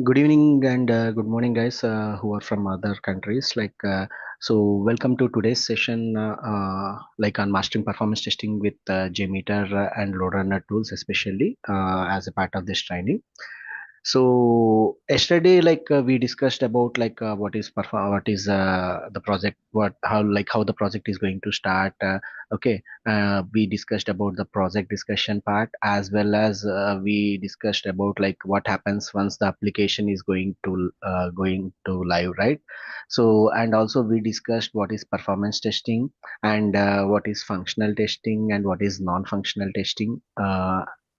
Good evening and good morning, guys who are from other countries. Welcome to today's session, on mastering performance testing with JMeter and load runner tools, especially as a part of this training. So yesterday, we discussed about what is the project, what how the project is going to start. We discussed about the project discussion part, as well as we discussed about like what happens once the application is going to live, right? So and also we discussed what is performance testing and what is functional testing and what is non-functional testing.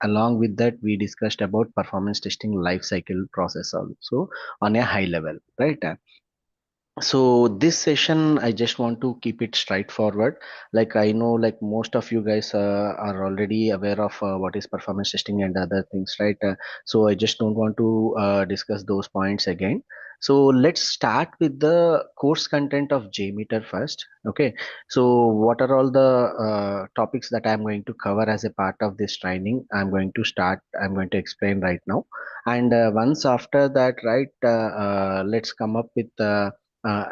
Along with that, we discussed about performance testing life cycle process also on a high level, right? So this session, I just want to keep it straightforward. Like I know, like most of you guys are already aware of what is performance testing and other things, right? So I just don't want to discuss those points again. So let's start with the course content of JMeter first. Okay. So what are all the topics that I'm going to cover as a part of this training? I'm going to explain right now. And once after that, right, let's come up with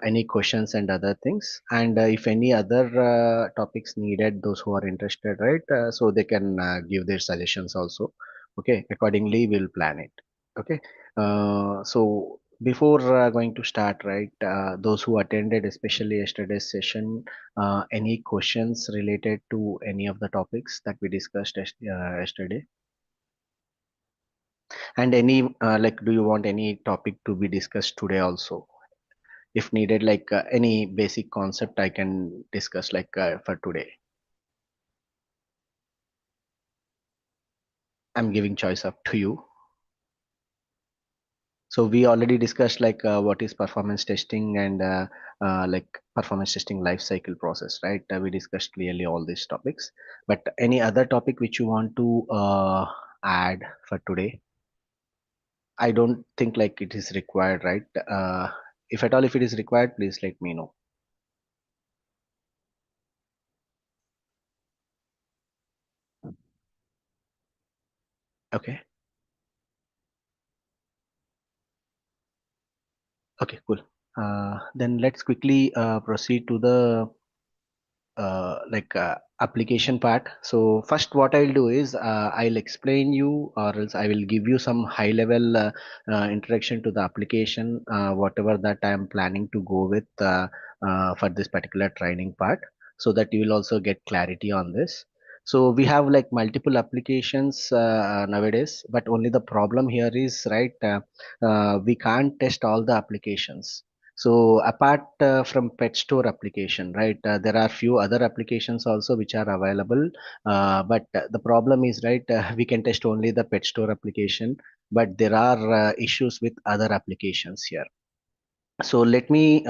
any questions and other things, and if any other topics needed, those who are interested, right, so they can give their suggestions also. Okay, accordingly we'll plan it. Okay. So before going to start, right, those who attended especially yesterday's session, any questions related to any of the topics that we discussed yesterday, and any do you want any topic to be discussed today also? If needed, any basic concept I can discuss for today. I'm giving choice up to you. So we already discussed what is performance testing and performance testing life cycle process, right? We discussed clearly all these topics, but any other topic which you want to add for today? I don't think like it is required, right? If at all, if it is required, please let me know. Okay. Okay, cool. Then let's quickly proceed to the application part. So first what I'll do is I'll explain you, or else I will give you some high level introduction to the application, whatever that I am planning to go with for this particular training part, so that you will also get clarity on this. So we have like multiple applications nowadays, but only the problem here is, right, we can't test all the applications. So apart from pet store application, right, there are few other applications also which are available. But the problem is, right, we can test only the pet store application, but there are issues with other applications here. So let me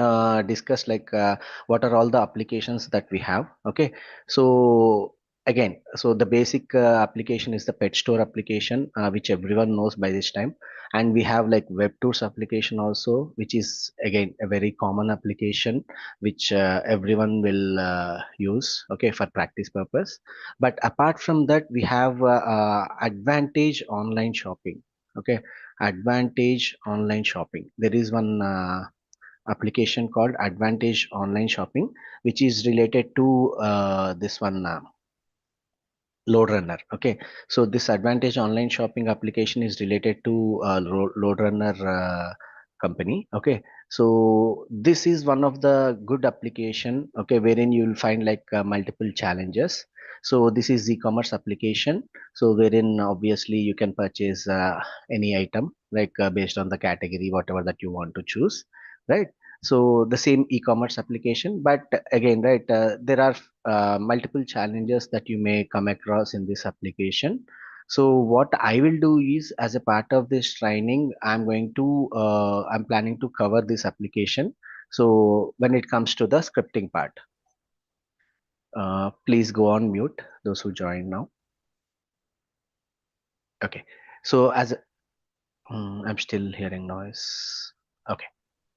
discuss what are all the applications that we have. Okay. So again, so the basic application is the pet store application, which everyone knows by this time. And we have like web tours application also, which is again a very common application which everyone will use, okay, for practice purpose. But apart from that, we have advantage online shopping. Okay. Advantage online shopping, there is one application called Advantage Online Shopping, which is related to this one Load Runner. Okay, so this Advantage Online Shopping application is related to Load Runner company. Okay, so this is one of the good application. Okay, wherein you will find multiple challenges. So this is e-commerce application. So wherein obviously you can purchase any item based on the category, whatever that you want to choose, right? So the same e-commerce application, but again, right, there are multiple challenges that you may come across in this application. So what I will do is, as a part of this training, I'm planning to cover this application. So when it comes to the scripting part, please go on mute, those who join now. Okay. So I'm still hearing noise. Okay,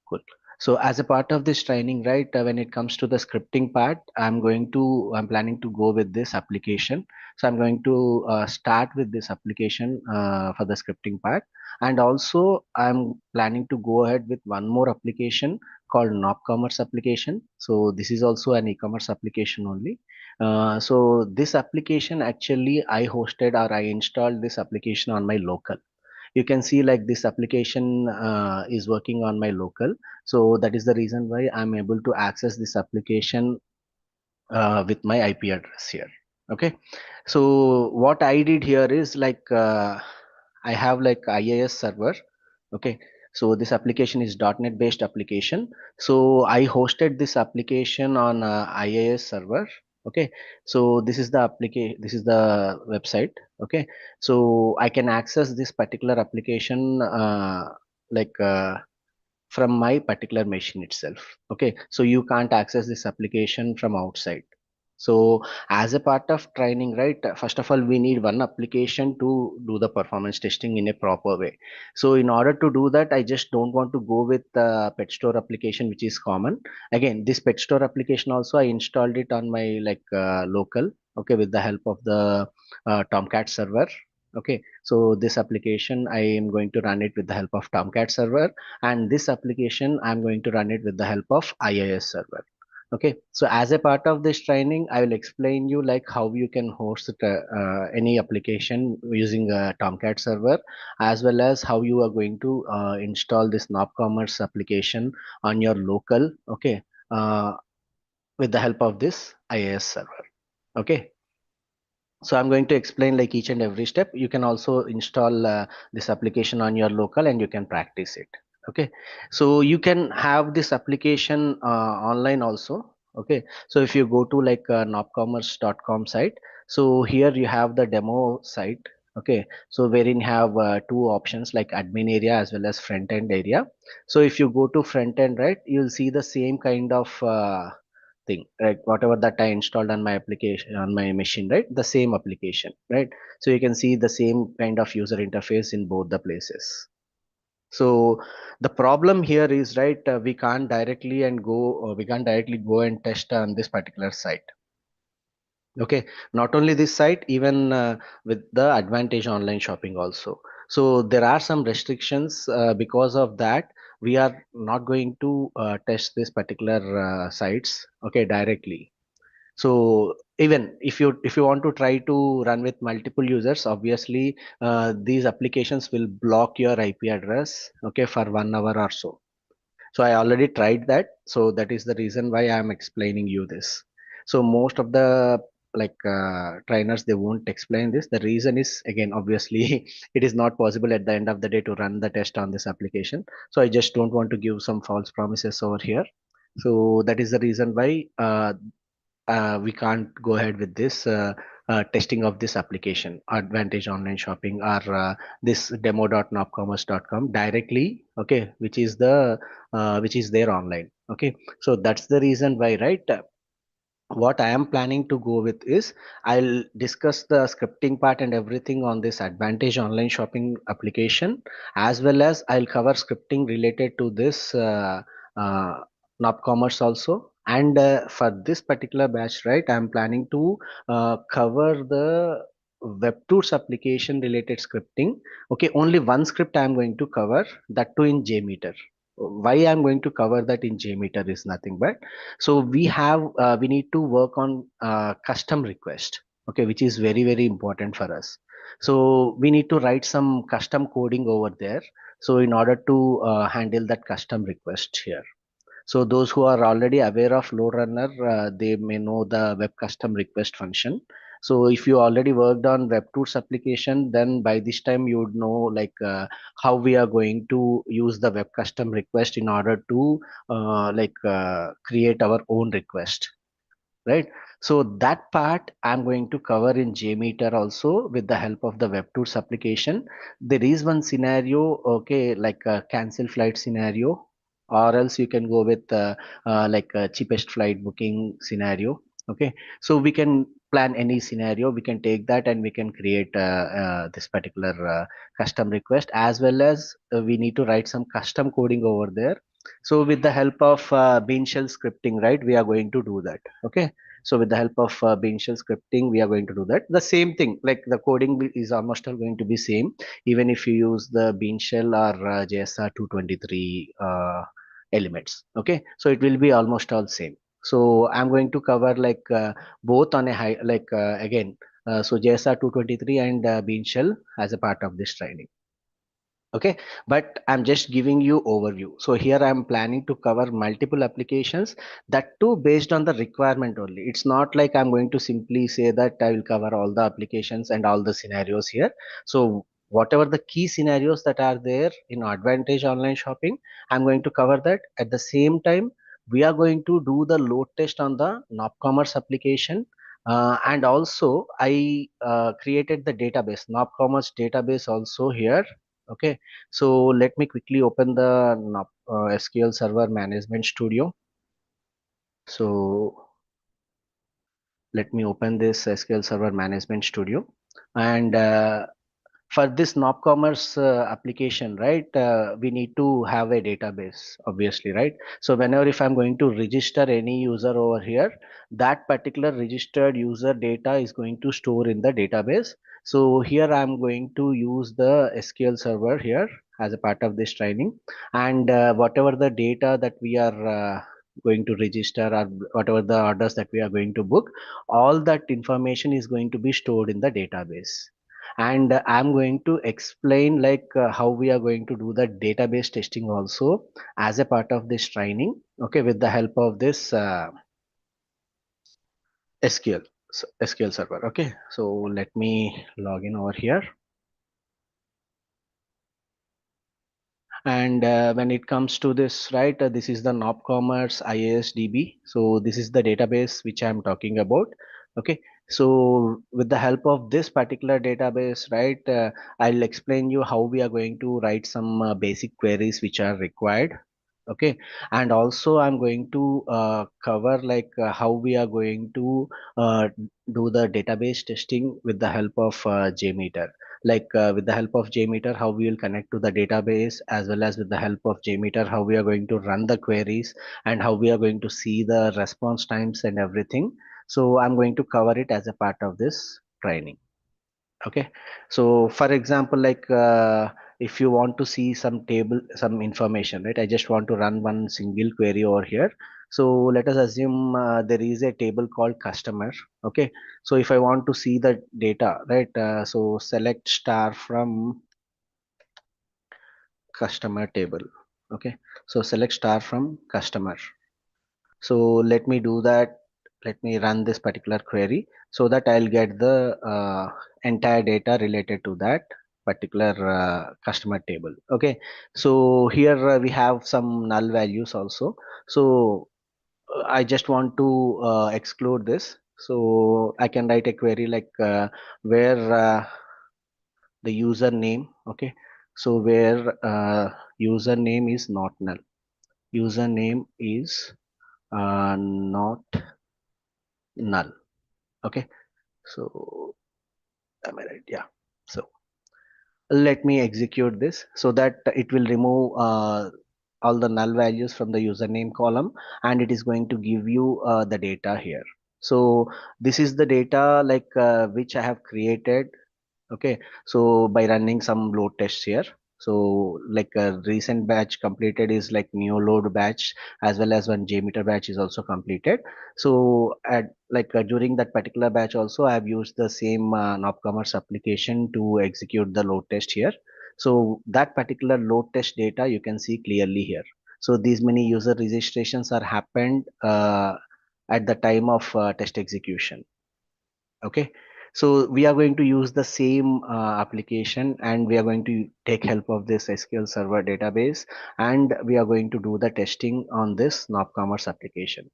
cool. So as a part of this training, right, when it comes to the scripting part, I'm planning to go with this application. So I'm going to start with this application for the scripting part. And also I'm planning to go ahead with one more application called Knob Commerce application. So this is also an e-commerce application only. So this application actually I hosted or I installed this application on my local. You can see like this application is working on my local, so that is the reason why I'm able to access this application with my IP address here. Okay, so what I did here is like I have like IIS server. Okay, so this application is .NET based application. So I hosted this application on IIS server. Okay, so this is the application. This is the website. Okay, so I can access this particular application like. From my particular machine itself. Okay, so you can't access this application from outside. So as a part of training, right, first of all we need one application to do the performance testing in a proper way. So in order to do that, I just don't want to go with the pet store application, which is common. Again, this pet store application also I installed it on my like local, okay, with the help of the Tomcat server. Okay, so this application I am going to run it with the help of Tomcat server, and this application I'm going to run it with the help of IIS server. Okay, so as a part of this training, I will explain you like how you can host any application using a Tomcat server, as well as how you are going to install this Knob Commerce application on your local. Okay, uh, with the help of this IIS server. Okay, so I'm going to explain like each and every step. You can also install this application on your local and you can practice it. Okay, so you can have this application online also. Okay, so if you go to like nopcommerce.com site, so here you have the demo site. Okay, so wherein you have two options like admin area as well as front end area. So if you go to front end, right, you'll see the same kind of thing, right? Whatever that I installed on my application on my machine, right? The same application, right? So you can see the same kind of user interface in both the places. So the problem here is, right, we can't directly go and test on this particular site. Okay, not only this site, even with the Advantage online shopping also. So there are some restrictions because of that. We are not going to test this particular sites, okay, directly. So even if you want to try to run with multiple users, obviously these applications will block your IP address, okay, for 1 hour or so. So I already tried that, so that is the reason why I am explaining you this. So most of the like trainers, they won't explain this. The reason is, again, obviously it is not possible at the end of the day to run the test on this application. So I just don't want to give some false promises over here. So that is the reason why we can't go ahead with this testing of this application, Advantage Online Shopping, or this demo.nopcommerce.com directly, okay, which is there online. Okay, so that's the reason why, right? What I am planning to go with is I'll discuss the scripting part and everything on this Advantage online shopping application, as well as I'll cover scripting related to this uh, Knob Commerce also. And for this particular batch, right, I'm planning to cover the WebTools application related scripting. Okay, only one script I'm going to cover, that too in JMeter. Why I'm going to cover that in JMeter is nothing but, so we need to work on custom request, okay, which is very very important for us. So we need to write some custom coding over there, so in order to handle that custom request here. So those who are already aware of load runner, they may know the web custom request function. So if you already worked on web tools application, then by this time you would know like how we are going to use the web custom request in order to create our own request, right? So that part I'm going to cover in JMeter also with the help of the WebTools application. There is one scenario, okay, like a cancel flight scenario, or else you can go with like a cheapest flight booking scenario. Okay, so we can plan any scenario. We can take that and we can create this particular custom request, as well as we need to write some custom coding over there. So with the help of bean shell scripting, right, we are going to do that. Okay. So with the help of bean shell scripting, we are going to do that. The same thing, like the coding is almost all going to be same, even if you use the bean shell or JSR 223 elements. Okay. So it will be almost all same. So I'm going to cover like both on a high, like again, so JSR 223 and bean shell as a part of this training. Okay, but I'm just giving you overview. So here I'm planning to cover multiple applications, that too based on the requirement only. It's not like I'm going to simply say that I will cover all the applications and all the scenarios here. So whatever the key scenarios that are there in advantage online shopping, I'm going to cover that. At the same time, we are going to do the load test on the knob commerce application. And also I created the database, knob commerce database also here. Okay, so let me quickly open the SQL Server Management Studio. So let me open this SQL Server Management Studio. And for this knob commerce application, right, we need to have a database, obviously, right? So whenever if I'm going to register any user over here, that particular registered user data is going to store in the database. So here I'm going to use the SQL server here as a part of this training. And whatever the data that we are going to register, or whatever the orders that we are going to book, all that information is going to be stored in the database. And I'm going to explain like how we are going to do the database testing also as a part of this training. Okay, with the help of this SQL server. Okay, so let me log in over here. And when it comes to this, right, this is the knob commerce IASDB. So this is the database which I'm talking about. Okay, so with the help of this particular database, right, I'll explain you how we are going to write some basic queries which are required. Okay, and also I'm going to cover like how we are going to do the database testing with the help of JMeter. Like with the help of JMeter, how we will connect to the database, as well as with the help of JMeter, how we are going to run the queries, and how we are going to see the response times and everything. So I'm going to cover it as a part of this training. Okay, so for example, like if you want to see some table, some information, right, I just want to run one single query over here. So let us assume there is a table called customer. Okay, so if I want to see the data, right, so select star from customer table. Okay, so select star from customer. So let me do that. Let me run this particular query so that I'll get the entire data related to that particular customer table. Okay, so here we have some null values also. So I just want to exclude this. So I can write a query like where the username. Okay, so where username is not null. Username is not null. Okay, so am I right? Yeah. So let me execute this so that it will remove all the null values from the username column, and it is going to give you the data here. So this is the data like which I have created. Okay, so by running some load tests here, so like a recent batch completed is like new load batch, as well as one JMeter batch is also completed. So at like during that particular batch also, I have used the same Nopcommerce application to execute the load test here. So that particular load test data you can see clearly here. So these many user registrations are happened at the time of test execution. Okay, so we are going to use the same application, and we are going to take help of this SQL server database, and we are going to do the testing on this Commerce application.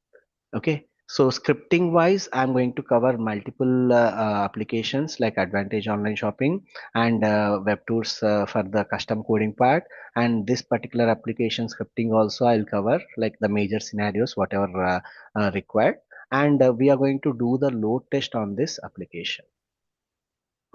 Okay, so scripting wise, I'm going to cover multiple applications like Advantage Online Shopping and web tours for the custom coding part. And this particular application scripting also I'll cover like the major scenarios, whatever required. And we are going to do the load test on this application.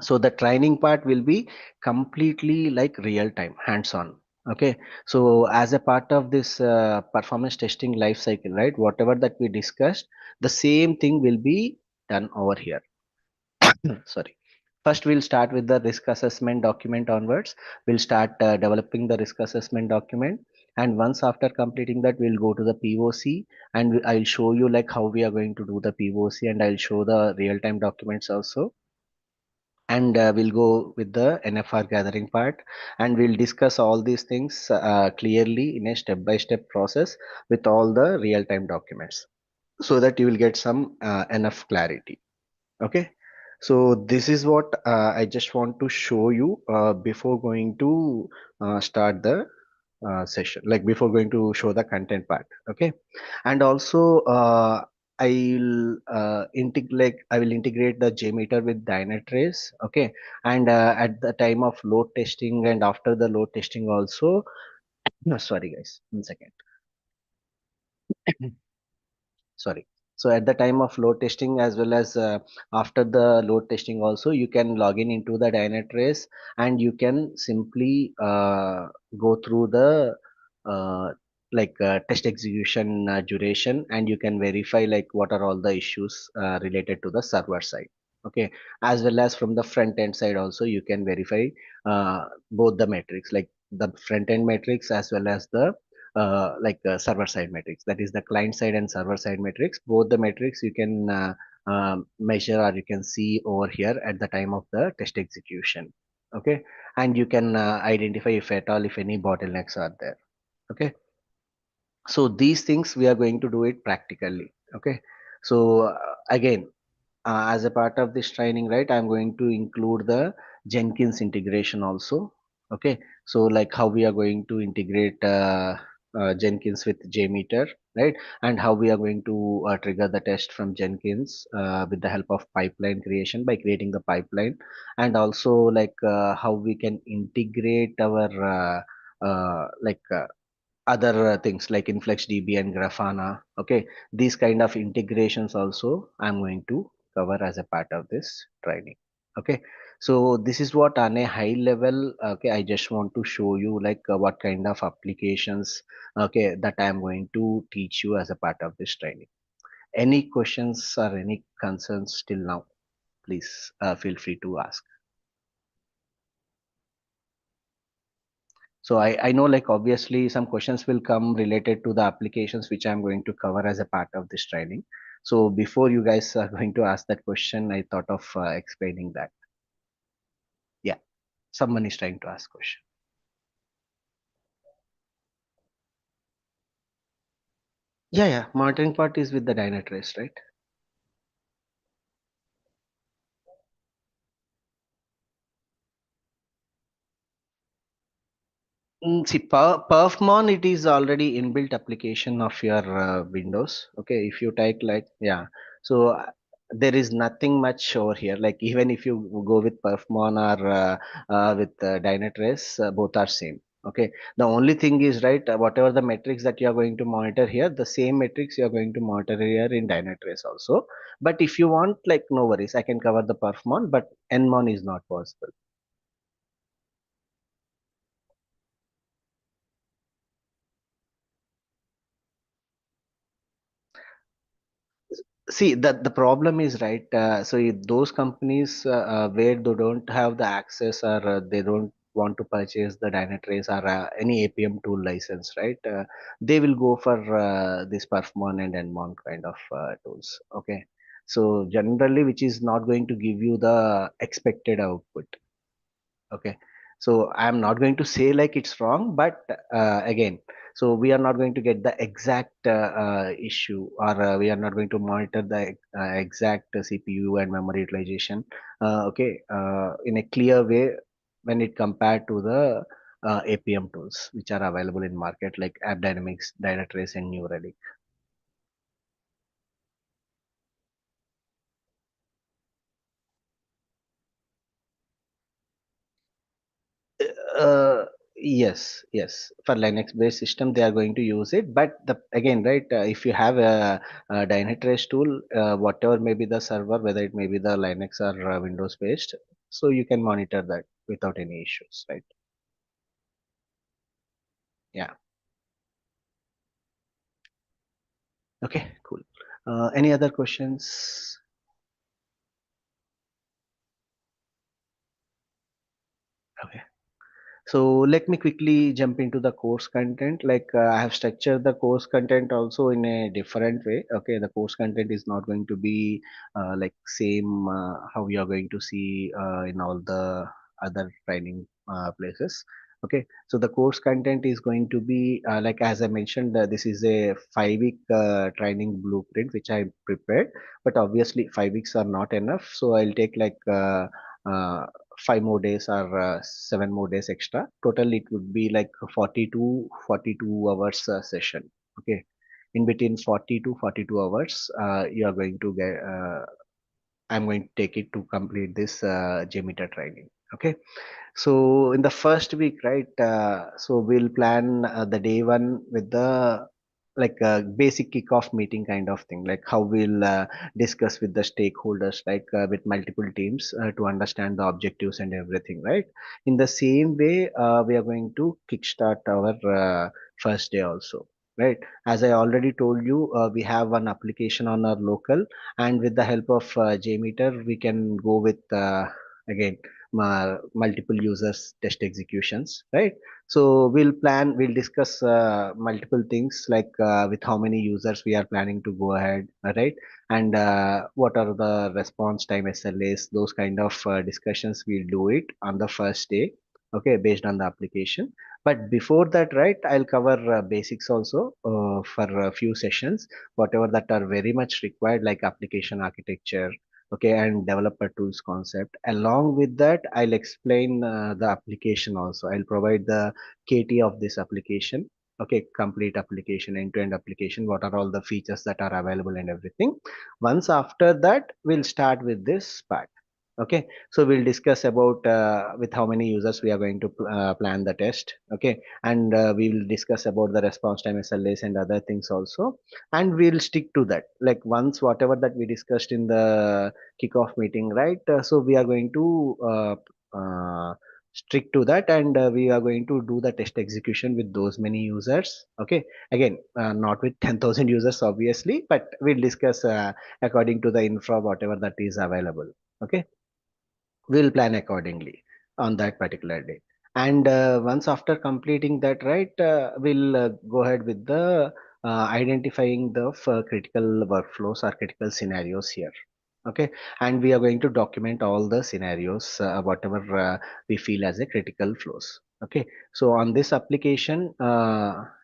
So the training part will be completely like real time, hands on. Okay, so as a part of this performance testing life cycle, right, whatever that we discussed, the same thing will be done over here. Sorry. First, we'll start with the risk assessment document onwards. We'll start developing the risk assessment document. And once after completing that, we'll go to the POC and I'll show you like how we are going to do the POC, and I'll show the real-time documents also. And we'll go with the NFR gathering part, and we'll discuss all these things clearly in a step-by-step process with all the real-time documents so that you will get some enough clarity. Okay, so this is what I just want to show you before going to start the session, like before going to show the content part. Okay, and also I will integrate the JMeter with Dynatrace. Okay, and at the time of load testing and after the load testing also. No, sorry guys, 1 second. Sorry. So at the time of load testing as well as after the load testing also, you can log in into the Dynatrace and you can simply go through the uh, test execution duration, and you can verify like what are all the issues related to the server side. Okay, as well as from the front end side also you can verify both the metrics, like the front end metrics as well as the server side metrics, that is the client side and server side metrics. Both the metrics you can measure or you can see over here at the time of the test execution. Okay, and you can identify if at all if any bottlenecks are there. Okay, so these things we are going to do it practically. Okay, so again, as a part of this training, right, I'm going to include the Jenkins integration also. Okay, so like how we are going to integrate Jenkins with JMeter, right, and how we are going to trigger the test from Jenkins with the help of pipeline creation by creating the pipeline, and also how we can integrate our other things like InfluxDB and Grafana. Okay, these kind of integrations also I'm going to cover as a part of this training. Okay, so this is what on a high level. Okay, I just want to show you what kind of applications, okay, that I'm going to teach you as a part of this training. Any questions or any concerns till now? Please feel free to ask. So I know like obviously some questions will come related to the applications which I'm going to cover as a part of this training. So before you guys are going to ask that question, I thought of explaining that. Yeah, someone is trying to ask question. Yeah, yeah. Monitoring part is with the Dynatrace, right? See, Perfmon, it is already inbuilt application of your Windows. Okay, if you type like, yeah, so there is nothing much over here. Like even if you go with Perfmon or with Dynatrace, both are same. Okay, the only thing is right, whatever the metrics that you are going to monitor here, the same metrics you are going to monitor here in Dynatrace also. But if you want, like, no worries, I can cover the Perfmon, but Nmon is not possible. See that the problem is right. So if those companies where they don't have the access or they don't want to purchase the Dynatrace or any APM tool license, right? They will go for this Perfmon and Nmon kind of tools. Okay, so generally, which is not going to give you the expected output. Okay, so I'm not going to say like it's wrong, but again, so we are not going to get the exact issue, or we are not going to monitor the exact CPU and memory utilization, okay, in a clear way when it compared to the APM tools which are available in market like AppDynamics, Dynatrace, and New Relic. Uh, yes, yes. For Linux-based system, they are going to use it. But the again, right? If you have a Dynatrace tool, whatever may be the server, whether it may be the Linux or Windows-based, so you can monitor that without any issues, right? Yeah. Okay, cool. Any other questions? Okay. So let me quickly jump into the course content. Like I have structured the course content also in a different way. Okay, the course content is not going to be like same how you are going to see in all the other training places. Okay, so the course content is going to be like as I mentioned, this is a 5 week training blueprint which I prepared. But obviously 5 weeks are not enough, so I'll take like. Uh, 5 more days or 7 more days extra. Total, it would be like 40 to 42 hours session. Okay. In between 40 to 42 hours, you are going to get, I'm going to take it to complete this JMeter training. Okay. So in the first week, right? So we'll plan the day one with the like a basic kickoff meeting kind of thing, like how we'll discuss with the stakeholders, like with multiple teams to understand the objectives and everything, right? In the same way, we are going to kickstart our first day also. Right, as I already told you, we have one application on our local, and with the help of JMeter, we can go with again multiple users test executions, right? So we'll discuss multiple things, like with how many users we are planning to go ahead, right? And what are the response time SLAs, those kind of discussions we'll do it on the first day, okay, based on the application. But before that, right, I'll cover basics also for a few sessions, whatever that are very much required, like application architecture, okay, and developer tools concept. Along with that, I'll explain the application also. I'll provide the KT of this application, okay, complete application, end-to-end application, what are all the features that are available and everything. Once after that, we'll start with this part. Okay, so we'll discuss about with how many users we are going to plan the test. Okay, and we will discuss about the response time SLAs and other things also, and we'll stick to that. Like once whatever that we discussed in the kickoff meeting, right? So we are going to stick to that, and we are going to do the test execution with those many users. Okay, again, not with 10,000 users, obviously, but we'll discuss according to the infra, whatever that is available. Okay, we'll plan accordingly on that particular day. And once after completing that, right, we'll go ahead with the identifying the critical workflows or critical scenarios here. Okay, and we are going to document all the scenarios, whatever we feel as a critical flows. Okay, so on this application,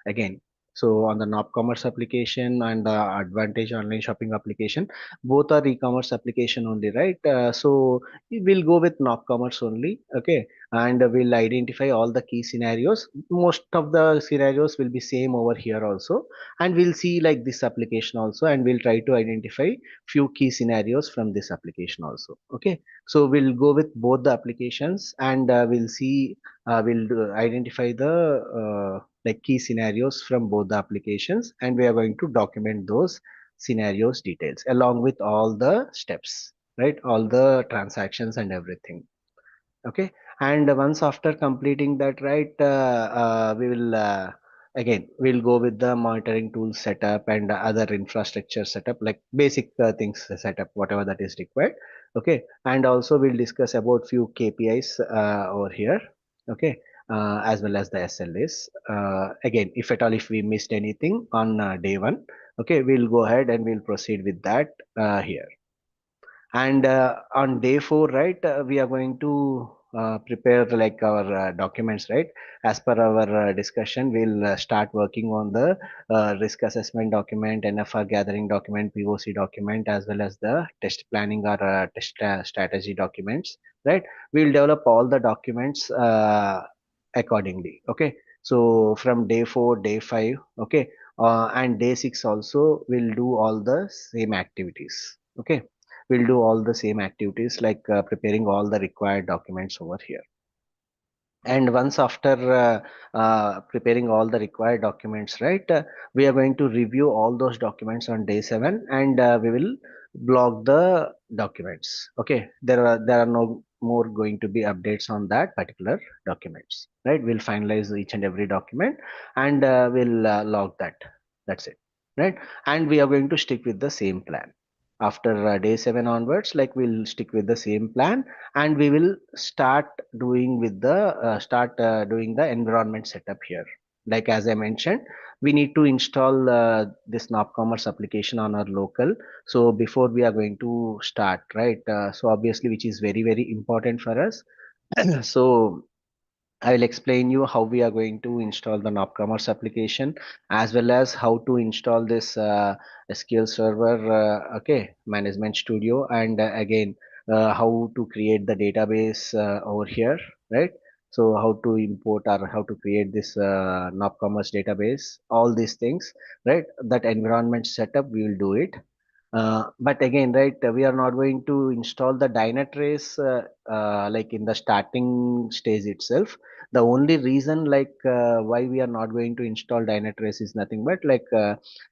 again, so on the NOP commerce application and the advantage online shopping application, both are e-commerce application only, right? So we'll go with NOP commerce only. Okay, and we'll identify all the key scenarios. Most of the scenarios will be same over here also, and we'll see like this application also, and we'll try to identify few key scenarios from this application also. Okay, so we'll go with both the applications, and we'll see, identify the like key scenarios from both the applications, and we are going to document those scenarios details along with all the steps, right, all the transactions and everything. Okay, and once after completing that, right, we will again we'll go with the monitoring tool setup and other infrastructure setup, like basic things setup, whatever that is required. Okay, and also we'll discuss about few KPIs over here. Okay, as well as the SLAs. Again, if at all if we missed anything on day one, okay, we'll go ahead and we'll proceed with that here. And on day four, right, we are going to prepare like our documents, right? As per our discussion, we'll start working on the risk assessment document, NFR gathering document, POC document, as well as the test planning or test strategy documents, right? We'll develop all the documents accordingly. Okay. So from day four, day five, okay, and day six also, we'll do all the same activities. Okay, we'll do all the same activities, like preparing all the required documents over here. And once after preparing all the required documents, right, we are going to review all those documents on day 7, and we will block the documents. Okay, there are no more going to be updates on that particular documents, right? We'll finalize each and every document, and we'll log that. That's it, right? And we are going to stick with the same plan after day 7 onwards. Like, we'll stick with the same plan, and we will start doing with the doing the environment setup here. Like, as I mentioned, we need to install this knob commerce application on our local. So before we are going to start, right? So obviously, which is very very important for us. So I will explain you how we are going to install the Commerce application, as well as how to install this SQL Server, okay, Management Studio, and again, how to create the database over here, right? So how to import or how to create this Commerce database, all these things, right? That environment setup, we will do it. But again, right, we are not going to install the Dynatrace like in the starting stage itself. The only reason, like, why we are not going to install Dynatrace is nothing but, like,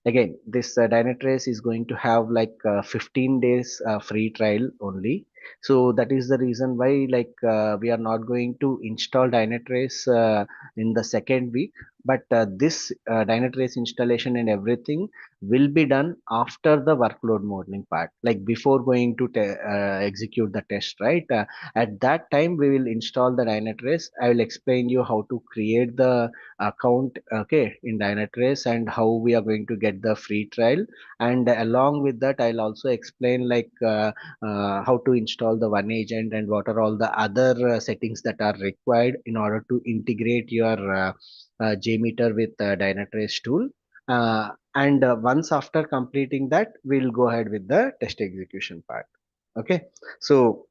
again, this Dynatrace is going to have like 15 days free trial only. So that is the reason why, like, we are not going to install Dynatrace in the second week. But this Dynatrace installation and everything will be done after the workload modeling part, like before going to execute the test, right? At that time, we will install the Dynatrace. I will explain you how to create the account, okay, in Dynatrace, and how we are going to get the free trial. And along with that, I'll also explain, like, how to install the one agent, and what are all the other settings that are required in order to integrate your JMeter with Dynatrace tool. And once after completing that, we'll go ahead with the test execution part. Okay. So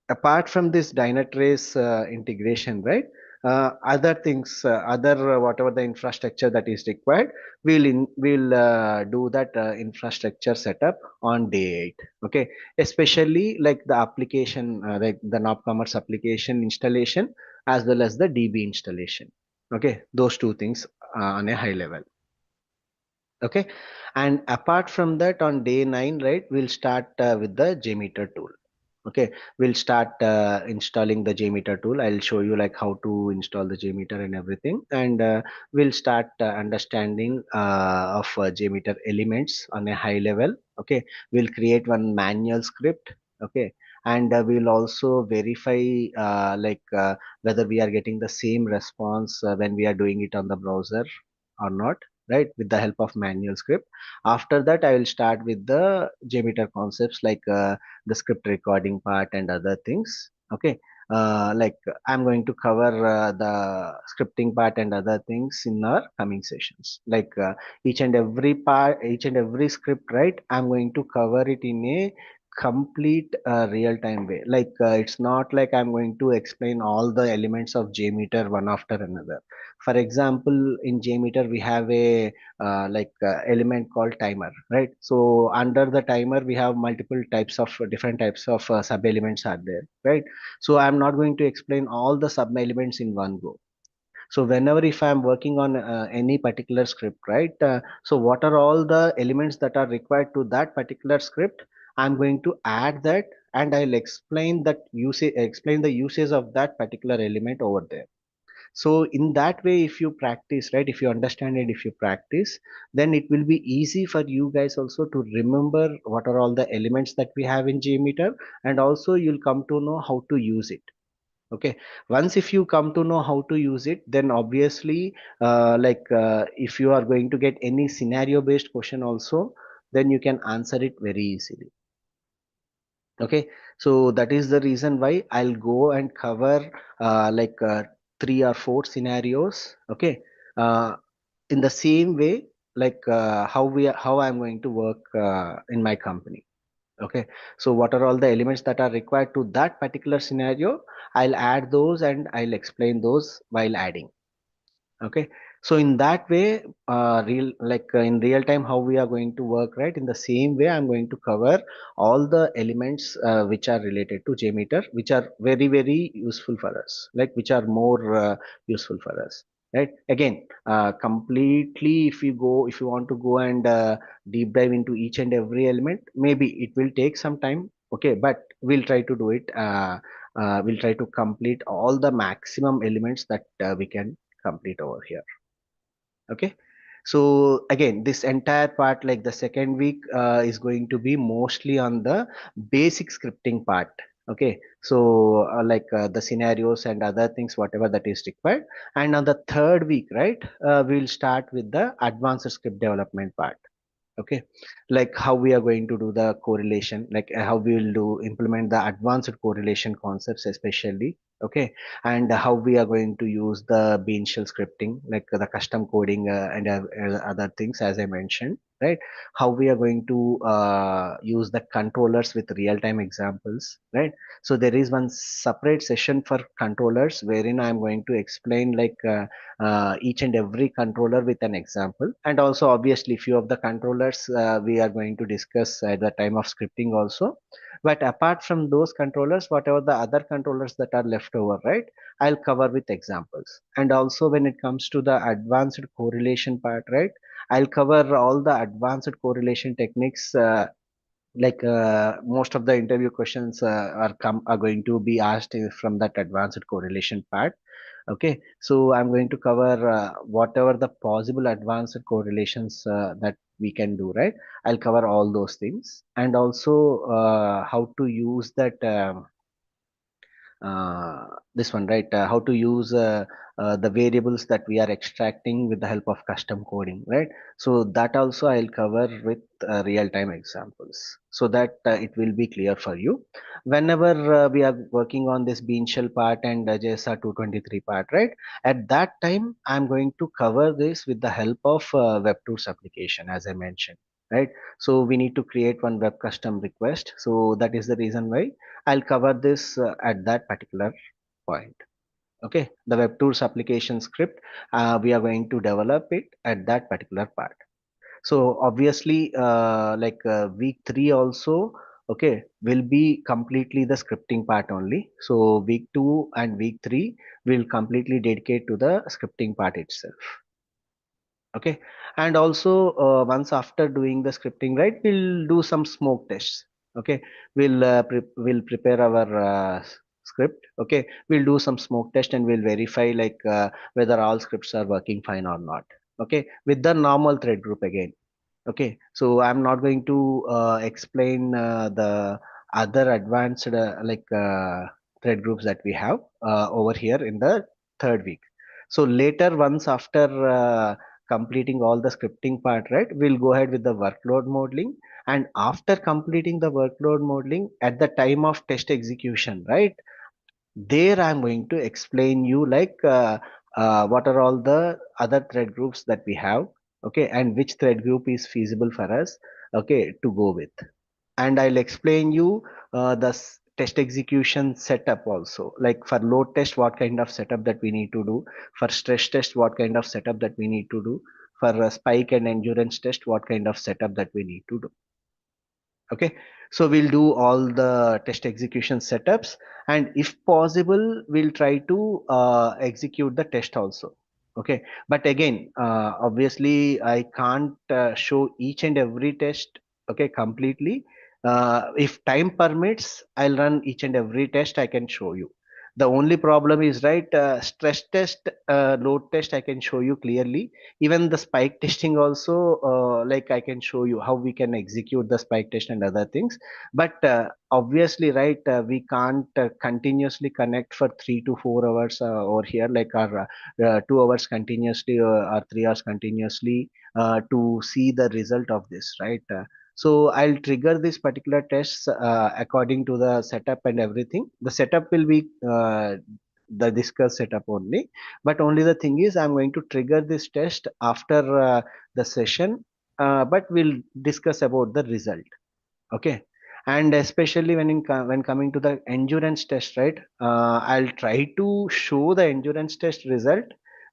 apart from this Dynatrace integration, right? Other things, other whatever the infrastructure that is required, we'll do that infrastructure setup on day 8. Okay, especially like the application, like the Commerce application installation, as well as the DB installation. Okay, those two things on a high level. Okay, and apart from that, on day 9, right, we'll start with the JMeter tool. Okay, we'll start installing the JMeter tool. I'll show you like how to install the JMeter and everything, and we'll start understanding of JMeter elements on a high level. Okay, we'll create one manual script. Okay, and we'll also verify whether we are getting the same response when we are doing it on the browser or not, right, with the help of manual script. After that, I will start with the JMeter concepts, like the script recording part and other things. Okay, like, I'm going to cover the scripting part and other things in our coming sessions. Like, each and every part, each and every script, right, I'm going to cover it in a complete real time way. Like, it's not like I'm going to explain all the elements of JMeter one after another. For example, in JMeter, we have a element called timer, right? So under the timer, we have multiple types of different types of sub elements are there, right? So I'm not going to explain all the sub elements in one go. So whenever, if I'm working on any particular script, right? So what are all the elements that are required to that particular script? I'm going to add that, and I'll explain that usage, explain the usage of that particular element over there. So in that way, if you practice, right, if you understand it, if you practice, then it will be easy for you guys also to remember what are all the elements that we have in JMeter, and also you'll come to know how to use it. Okay, once if you come to know how to use it, then obviously, if you are going to get any scenario based question also, then you can answer it very easily. Okay, so that is the reason why I'll go and cover like 3 or 4 scenarios. Okay, uh, in the same way, like how I'm going to work in my company. Okay, so what are all the elements that are required to that particular scenario? I'll add those, and I'll explain those while adding. Okay, so in that way, in real time, how we are going to work, right? In the same way, I'm going to cover all the elements which are related to JMeter, which are very very useful for us, like which are more useful for us, right? Again, completely, if you want to go and deep dive into each and every element, maybe it will take some time. Okay, but we'll try to do it we'll try to complete all the maximum elements that we can complete over here. Okay. So again, this entire part, like the second week, is going to be mostly on the basic scripting part. Okay. So the scenarios and other things, whatever that is required. And on the third week, right, we'll start with the advanced script development part. Okay, like how we are going to do the correlation, like how we will do implement the advanced correlation concepts especially. Okay, and how we are going to use the bean shell scripting, like the custom coding and other things as I mentioned, right? How we are going to use the controllers with real-time examples, right? So there is one separate session for controllers wherein I'm going to explain each and every controller with an example, and also obviously few of the controllers we are going to discuss at the time of scripting also. But apart from those controllers, whatever the other controllers that are left over, right, I'll cover with examples. And also when it comes to the advanced correlation part, right, I'll cover all the advanced correlation techniques, most of the interview questions are going to be asked from that advanced correlation part. Okay, so I'm going to cover whatever the possible advanced correlations that we can do, right? I'll cover all those things, and also how to use that this one, right? How to use the variables that we are extracting with the help of custom coding, right? So that also I'll cover with real-time examples, so that it will be clear for you. Whenever we are working on this bean shell part and JSR 223 part, right? At that time, I'm going to cover this with the help of web tools application, as I mentioned, right? So we need to create one web custom request. So that is the reason why I'll cover this at that particular point. Okay, the web tools application script, we are going to develop it at that particular part. So obviously, week 3 also, okay, will be completely the scripting part only. So week 2 and week 3 will completely dedicate to the scripting part itself. Okay, and also once after doing the scripting, right, we'll do some smoke tests. Okay, we'll prepare our script. Okay, we'll do some smoke test and we'll verify whether all scripts are working fine or not. Okay, with the normal thread group again. Okay, so I'm not going to explain the other advanced thread groups that we have over here in the third week. So later, once after completing all the scripting part, right, we'll go ahead with the workload modeling. And after completing the workload modeling, at the time of test execution, right, there I'm going to explain you what are all the other thread groups that we have, okay, and which thread group is feasible for us, okay, to go with. And I'll explain you test execution setup also, like for load test what kind of setup that we need to do, for stress test what kind of setup that we need to do, for spike and endurance test what kind of setup that we need to do. Okay, so we'll do all the test execution setups, and if possible we'll try to execute the test also. Okay, but again, obviously I can't show each and every test, okay, completely. If time permits, I'll run each and every test I can show you. The only problem is, right, stress test, load test I can show you clearly. Even the spike testing also, I can show you how we can execute the spike test and other things. But obviously, right, we can't continuously connect for 3 to 4 hours over here, like our 2 hours continuously or 3 hours continuously to see the result of this, right? So I'll trigger this particular tests according to the setup and everything. The setup will be the discuss setup only, but only the thing is I'm going to trigger this test after the session, but we'll discuss about the result. Okay, and especially when coming to the endurance test, right, I'll try to show the endurance test result,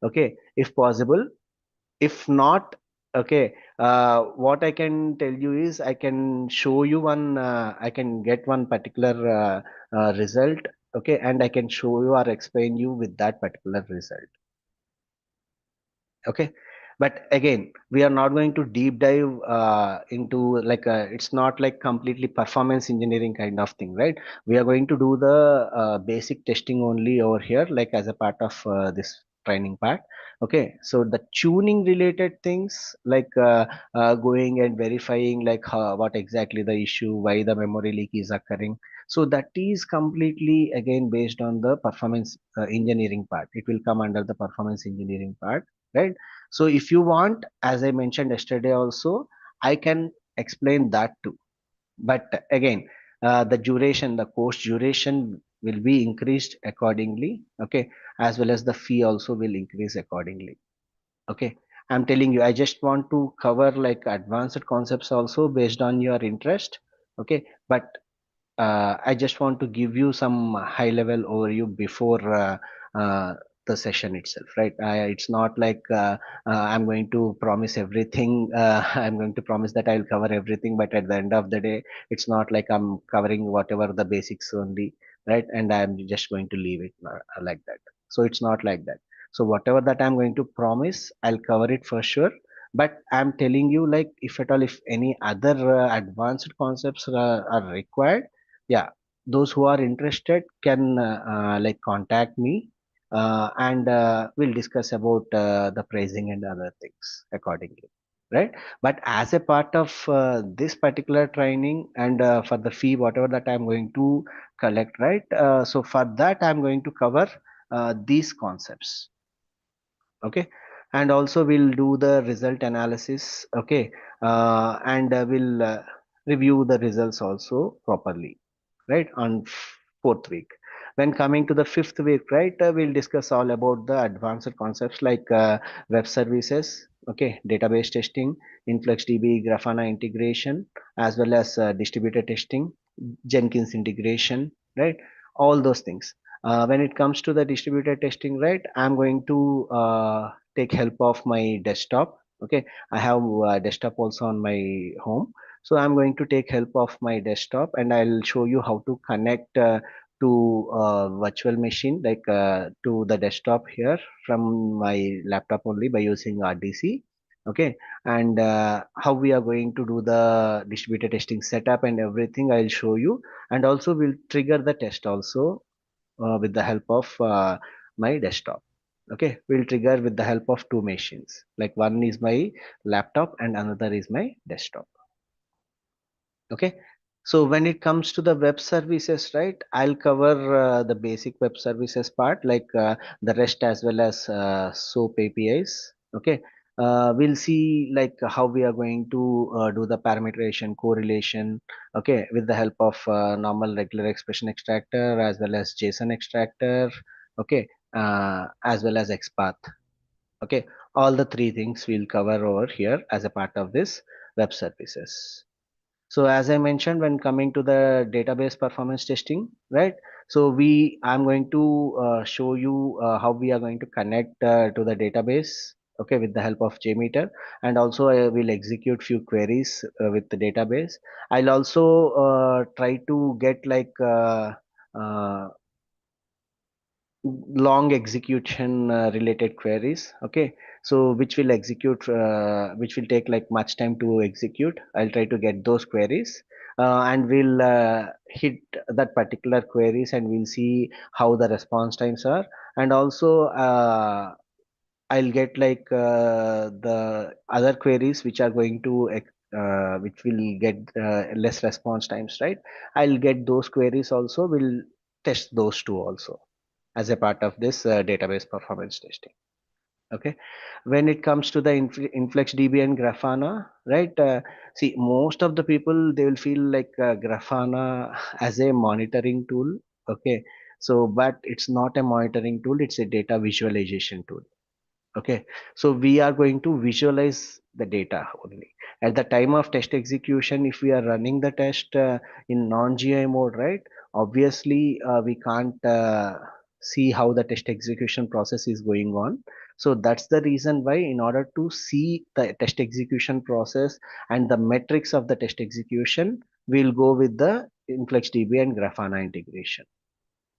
okay, if possible. If not, okay, what I can tell you is I can show you one, I can get one particular result, okay, and I can show you or explain you with that particular result. Okay, But again, we are not going to deep dive into like it's not like completely performance engineering kind of thing, right? We are going to do the basic testing only over here, like as a part of this training part. Okay, so the tuning related things like going and verifying like what exactly the issue, why the memory leak is occurring, so that is completely again based on the performance engineering part. It will come under the performance engineering part, right? So if you want, as I mentioned yesterday also, I can explain that too. But again, the course duration will be increased accordingly. Okay, as well as the fee also will increase accordingly. Okay, I'm telling you, I just want to cover like advanced concepts also based on your interest. Okay, but I just want to give you some high level overview before uh, the session itself, right? It's not like I'm going to promise everything. I'm going to promise that I'll cover everything, but at the end of the day, it's not like I'm covering whatever the basics only, right? And I'm just going to leave it like that. So it's not like that. So whatever that I'm going to promise, I'll cover it for sure. But I'm telling you, like, if at all, if any other advanced concepts are required, yeah, those who are interested can like contact me, and we'll discuss about the pricing and other things accordingly, right? But as a part of this particular training and for the fee whatever that I'm going to collect, right? So for that I'm going to cover these concepts. Okay, and also we'll do the result analysis. Okay, and we'll review the results also properly, right, on fourth week. When coming to the fifth week, right, we'll discuss all about the advanced concepts like web services, okay, database testing, influxdb grafana integration, as well as distributed testing, Jenkins integration, right? All those things. When it comes to the distributed testing, right, I'm going to take help of my desktop. Okay, I have desktop also on my home, so I'm going to take help of my desktop, and I'll show you how to connect to virtual machine, like to the desktop here from my laptop only by using RDC. Okay, and how we are going to do the distributed testing setup and everything I'll show you, and also we'll trigger the test also with the help of my desktop. Okay, we'll trigger with the help of two machines, like one is my laptop and another is my desktop. Okay, so when it comes to the web services, right, I'll cover the basic web services part, like the REST as well as SOAP APIs. Okay, we'll see like how we are going to do the parameterization correlation, okay, with the help of normal regular expression extractor as well as JSON extractor, okay, as well as XPath. Okay, all the three things we'll cover over here as a part of this web services. So as I mentioned, when coming to the database performance testing, right? So I'm going to show you how we are going to connect to the database, okay, with the help of JMeter, and also I will execute few queries with the database. I'll also try to get like uh, long execution related queries, okay, so which will take like much time to execute. I'll try to get those queries, and we'll hit that particular queries and we'll see how the response times are, and also I'll get like the other queries which are going to which will get less response times, right? I'll get those queries also, we'll test those two also as a part of this database performance testing. Okay, when it comes to the InfluxDB and Grafana, right? See, most of the people they will feel like Grafana as a monitoring tool. Okay, so but it's not a monitoring tool; it's a data visualization tool. Okay, so we are going to visualize the data only. At the time of test execution, if we are running the test in non-GI mode, right? Obviously, we can't see how the test execution process is going on. So that's the reason why, in order to see the test execution process and the metrics of the test execution, we'll go with the InfluxDB and Grafana integration.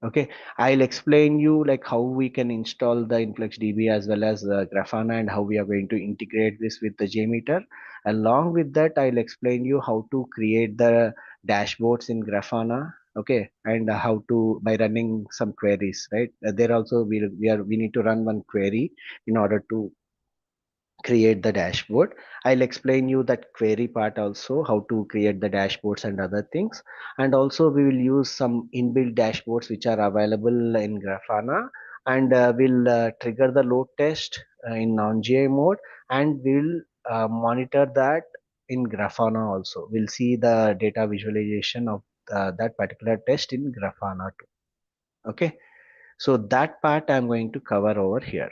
Okay, I'll explain you like how we can install the InfluxDB as well as Grafana, and how we are going to integrate this with the JMeter. Along with that, I'll explain you how to create the dashboards in Grafana. Okay, and how to by running some queries, right? There also we need to run one query in order to create the dashboard. I'll explain you that query part also, how to create the dashboards and other things. And also we will use some inbuilt dashboards which are available in Grafana, and we'll trigger the load test in non-GI mode, and we'll monitor that in Grafana also. We'll see the data visualization of that particular test in Grafana too. Okay, so that part I'm going to cover over here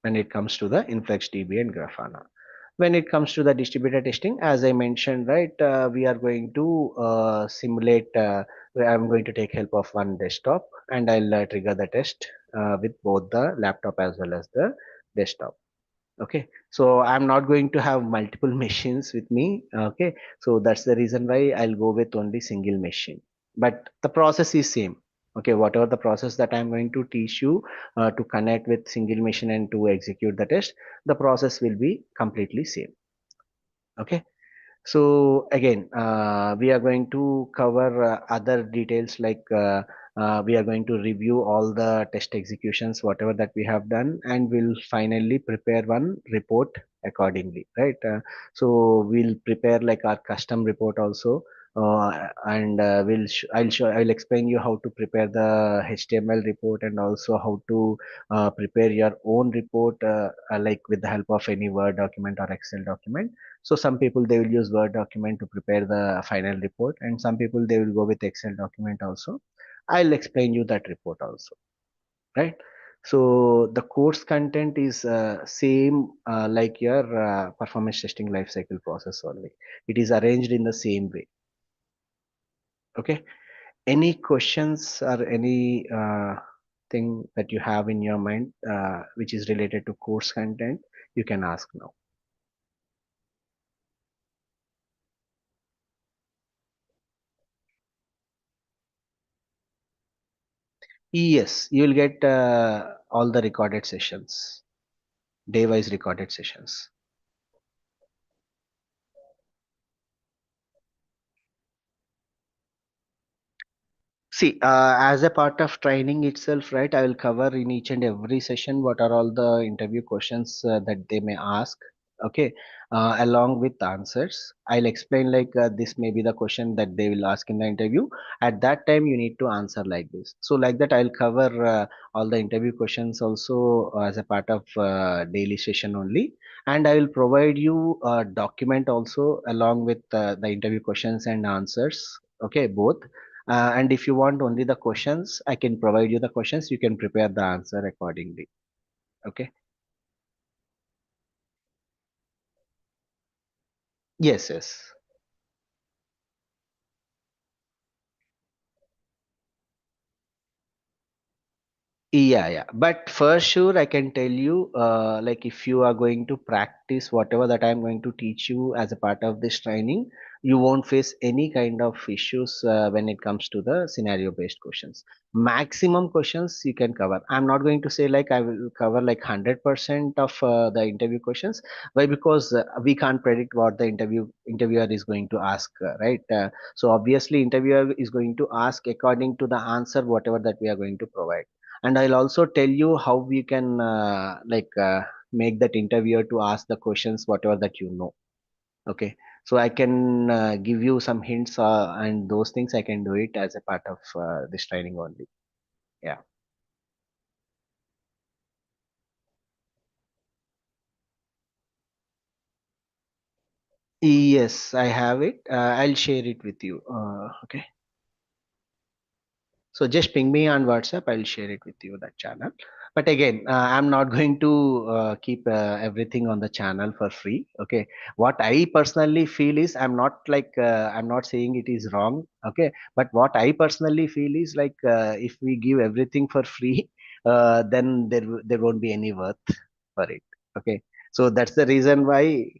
when it comes to the InfluxDB and Grafana. When it comes to the distributed testing, as I mentioned, right, we are going to simulate, where I'm going to take help of one desktop, and I'll trigger the test with both the laptop as well as the desktop. Okay, so I'm not going to have multiple machines with me. Okay, so that's the reason why I'll go with only single machine, but the process is same. Okay, whatever the process that I'm going to teach you to connect with single machine and to execute the test, the process will be completely same. Okay, so again, we are going to cover other details, like we are going to review all the test executions, whatever that we have done, and we'll finally prepare one report accordingly, right? So we'll prepare like our custom report also, and I'll explain you how to prepare the HTML report, and also how to prepare your own report, like with the help of any Word document or Excel document. So some people they will use Word document to prepare the final report, and some people they will go with Excel document also. I'll explain you that report also, right? So the course content is same like your performance testing lifecycle process only. It is arranged in the same way. Okay. Any questions or any thing that you have in your mind which is related to course content, you can ask now. Yes, you will get all the recorded sessions, day-wise recorded sessions. See, as a part of training itself, right, I will cover in each and every session what are all the interview questions that they may ask. Okay, along with answers. I'll explain like this may be the question that they will ask in the interview. At that time, you need to answer like this. So, like that, I'll cover all the interview questions also as a part of daily session only. And I will provide you a document also along with the interview questions and answers. Okay, both, and if you want only the questions, I can provide you the questions. You can prepare the answer accordingly. Okay. Yes, yes. Yeah, yeah. But for sure, I can tell you, like if you are going to practice whatever that I'm going to teach you as a part of this training, you won't face any kind of issues when it comes to the scenario-based questions. Maximum questions you can cover. I'm not going to say like I will cover like 100% of the interview questions. Why? Because we can't predict what the interviewer is going to ask, right? So obviously, interviewer is going to ask according to the answer, whatever that we are going to provide. And I'll also tell you how we can make that interviewer to ask the questions whatever that you know. Okay, so I can give you some hints, and those things I can do it as a part of this training only. Yeah. Yes, I have it. I'll share it with you. Okay. So just ping me on WhatsApp. I'll share it with you that channel. But again, I'm not going to keep everything on the channel for free. Okay. What I personally feel is I'm not saying it is wrong. Okay. But what I personally feel is like if we give everything for free, then there won't be any worth for it. Okay. So that's the reason why.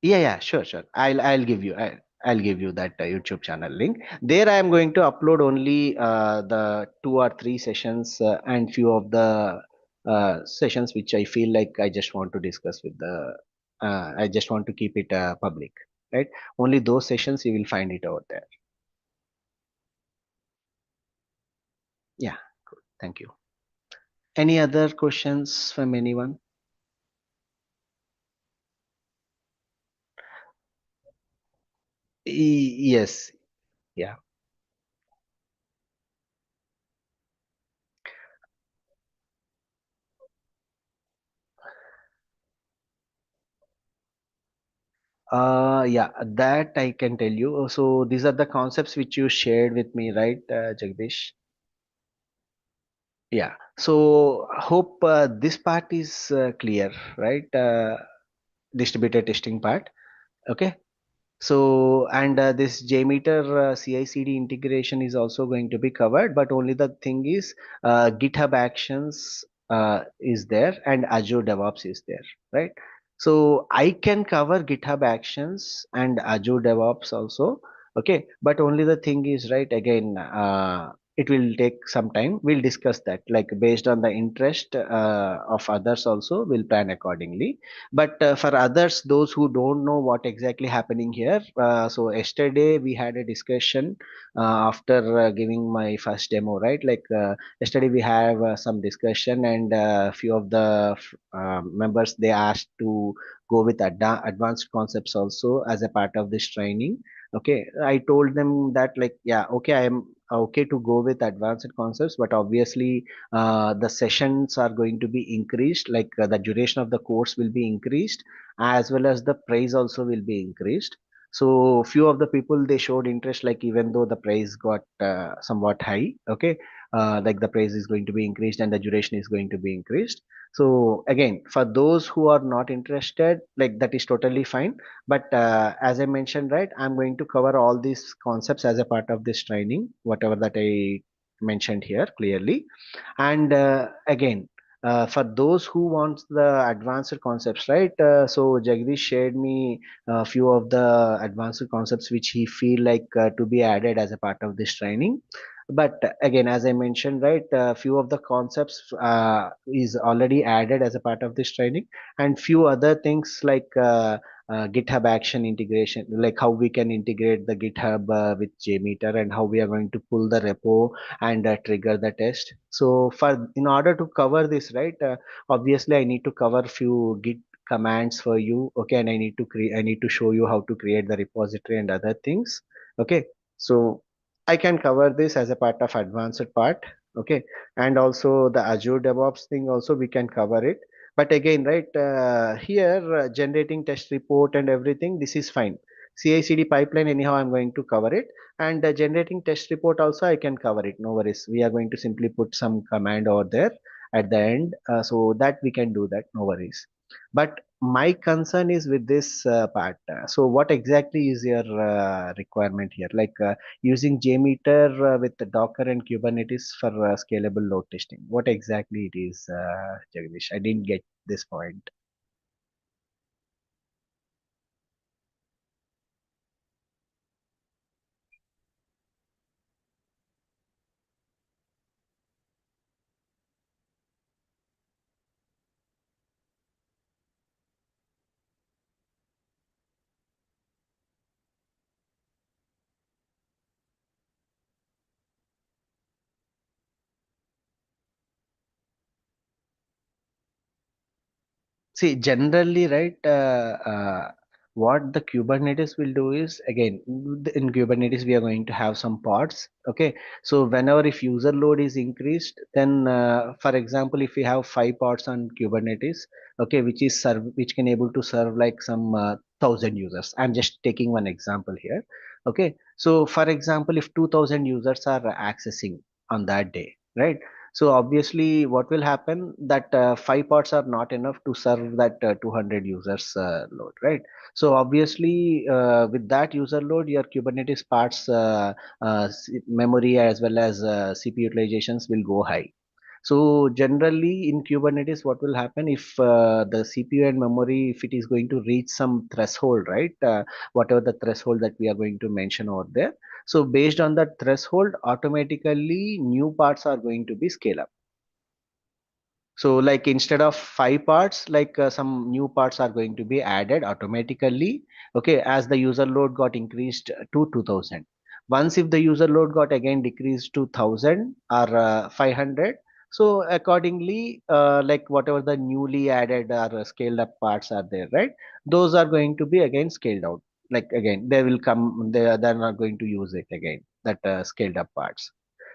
Yeah, yeah, sure, sure. I'll give you. I'll give you that YouTube channel link. There, I am going to upload only the 2 or 3 sessions and few of the sessions which I feel like I just want to discuss with the. I just want to keep it public, right? Only those sessions you will find it over there. Yeah, thank you. Any other questions from anyone? Yes, yeah. Yeah, that I can tell you. So these are the concepts which you shared with me, right, Jagdish? Yeah. So hope this part is clear, right? Distributed testing part. Okay. So, and this JMeter CI/CD integration is also going to be covered, but only the thing is GitHub Actions is there and Azure DevOps is there, right? So I can cover GitHub Actions and Azure DevOps also, okay? But only the thing is, right, again, it will take some time. We'll discuss that, like based on the interest of others also, we'll plan accordingly. But for others, those who don't know what exactly happening here, so yesterday we had a discussion after giving my first demo, right? Like yesterday we have some discussion, and few of the members they asked to go with advanced concepts also as a part of this training. Okay, I told them that like yeah, okay, I am okay to go with advanced concepts, but obviously the sessions are going to be increased, like the duration of the course will be increased, as well as the price also will be increased. So few of the people they showed interest, like even though the price got somewhat high, okay, like the price is going to be increased and the duration is going to be increased. So again, for those who are not interested, like that is totally fine. But as I mentioned, right, I'm going to cover all these concepts as a part of this training, whatever that I mentioned here clearly. And again, for those who want the advanced concepts, right? So Jagdish shared me a few of the advanced concepts which he feel like to be added as a part of this training. But again, as I mentioned, right, a few of the concepts is already added as a part of this training, and few other things like GitHub Action integration, like how we can integrate the GitHub with JMeter, and how we are going to pull the repo and trigger the test. So for in order to cover this, right, obviously I need to cover few Git commands for you, okay, and I need to show you how to create the repository and other things, okay. So I can cover this as a part of advanced part, okay, and also the Azure DevOps thing also we can cover it. But again, right, here generating test report and everything, this is fine. CI/CD pipeline, anyhow, I'm going to cover it, and generating test report also I can cover it, no worries. We are going to simply put some command over there at the end, so that we can do that, no worries. But my concern is with this part. So what exactly is your requirement here, like using JMeter with the Docker and Kubernetes for scalable load testing? What exactly it is, Jagdish? I didn't get this point. See, generally, right, what the Kubernetes will do is, again, in Kubernetes, we are going to have some pods. Okay. So whenever if user load is increased, then, for example, if we have 5 pods on Kubernetes, okay, which can able to serve like some 1,000 users. I'm just taking one example here. Okay. So for example, if 2,000 users are accessing on that day, right? So obviously, what will happen that 5 pods are not enough to serve that 200 users load, right? So obviously, with that user load, your Kubernetes parts memory as well as CPU utilizations will go high. So generally in Kubernetes, what will happen if the CPU and memory, if it is going to reach some threshold, right? Whatever the threshold that we are going to mention over there. So based on that threshold, automatically new parts are going to be scale up. So like instead of five parts, like some new parts are going to be added automatically. Okay, as the user load got increased to 2000. Once if the user load got again decreased to 1000 or 500, so accordingly, like whatever the newly added or scaled up parts are there, right? Those are going to be again scaled out. Like again, they will come. They're not going to use it again. That scaled up parts.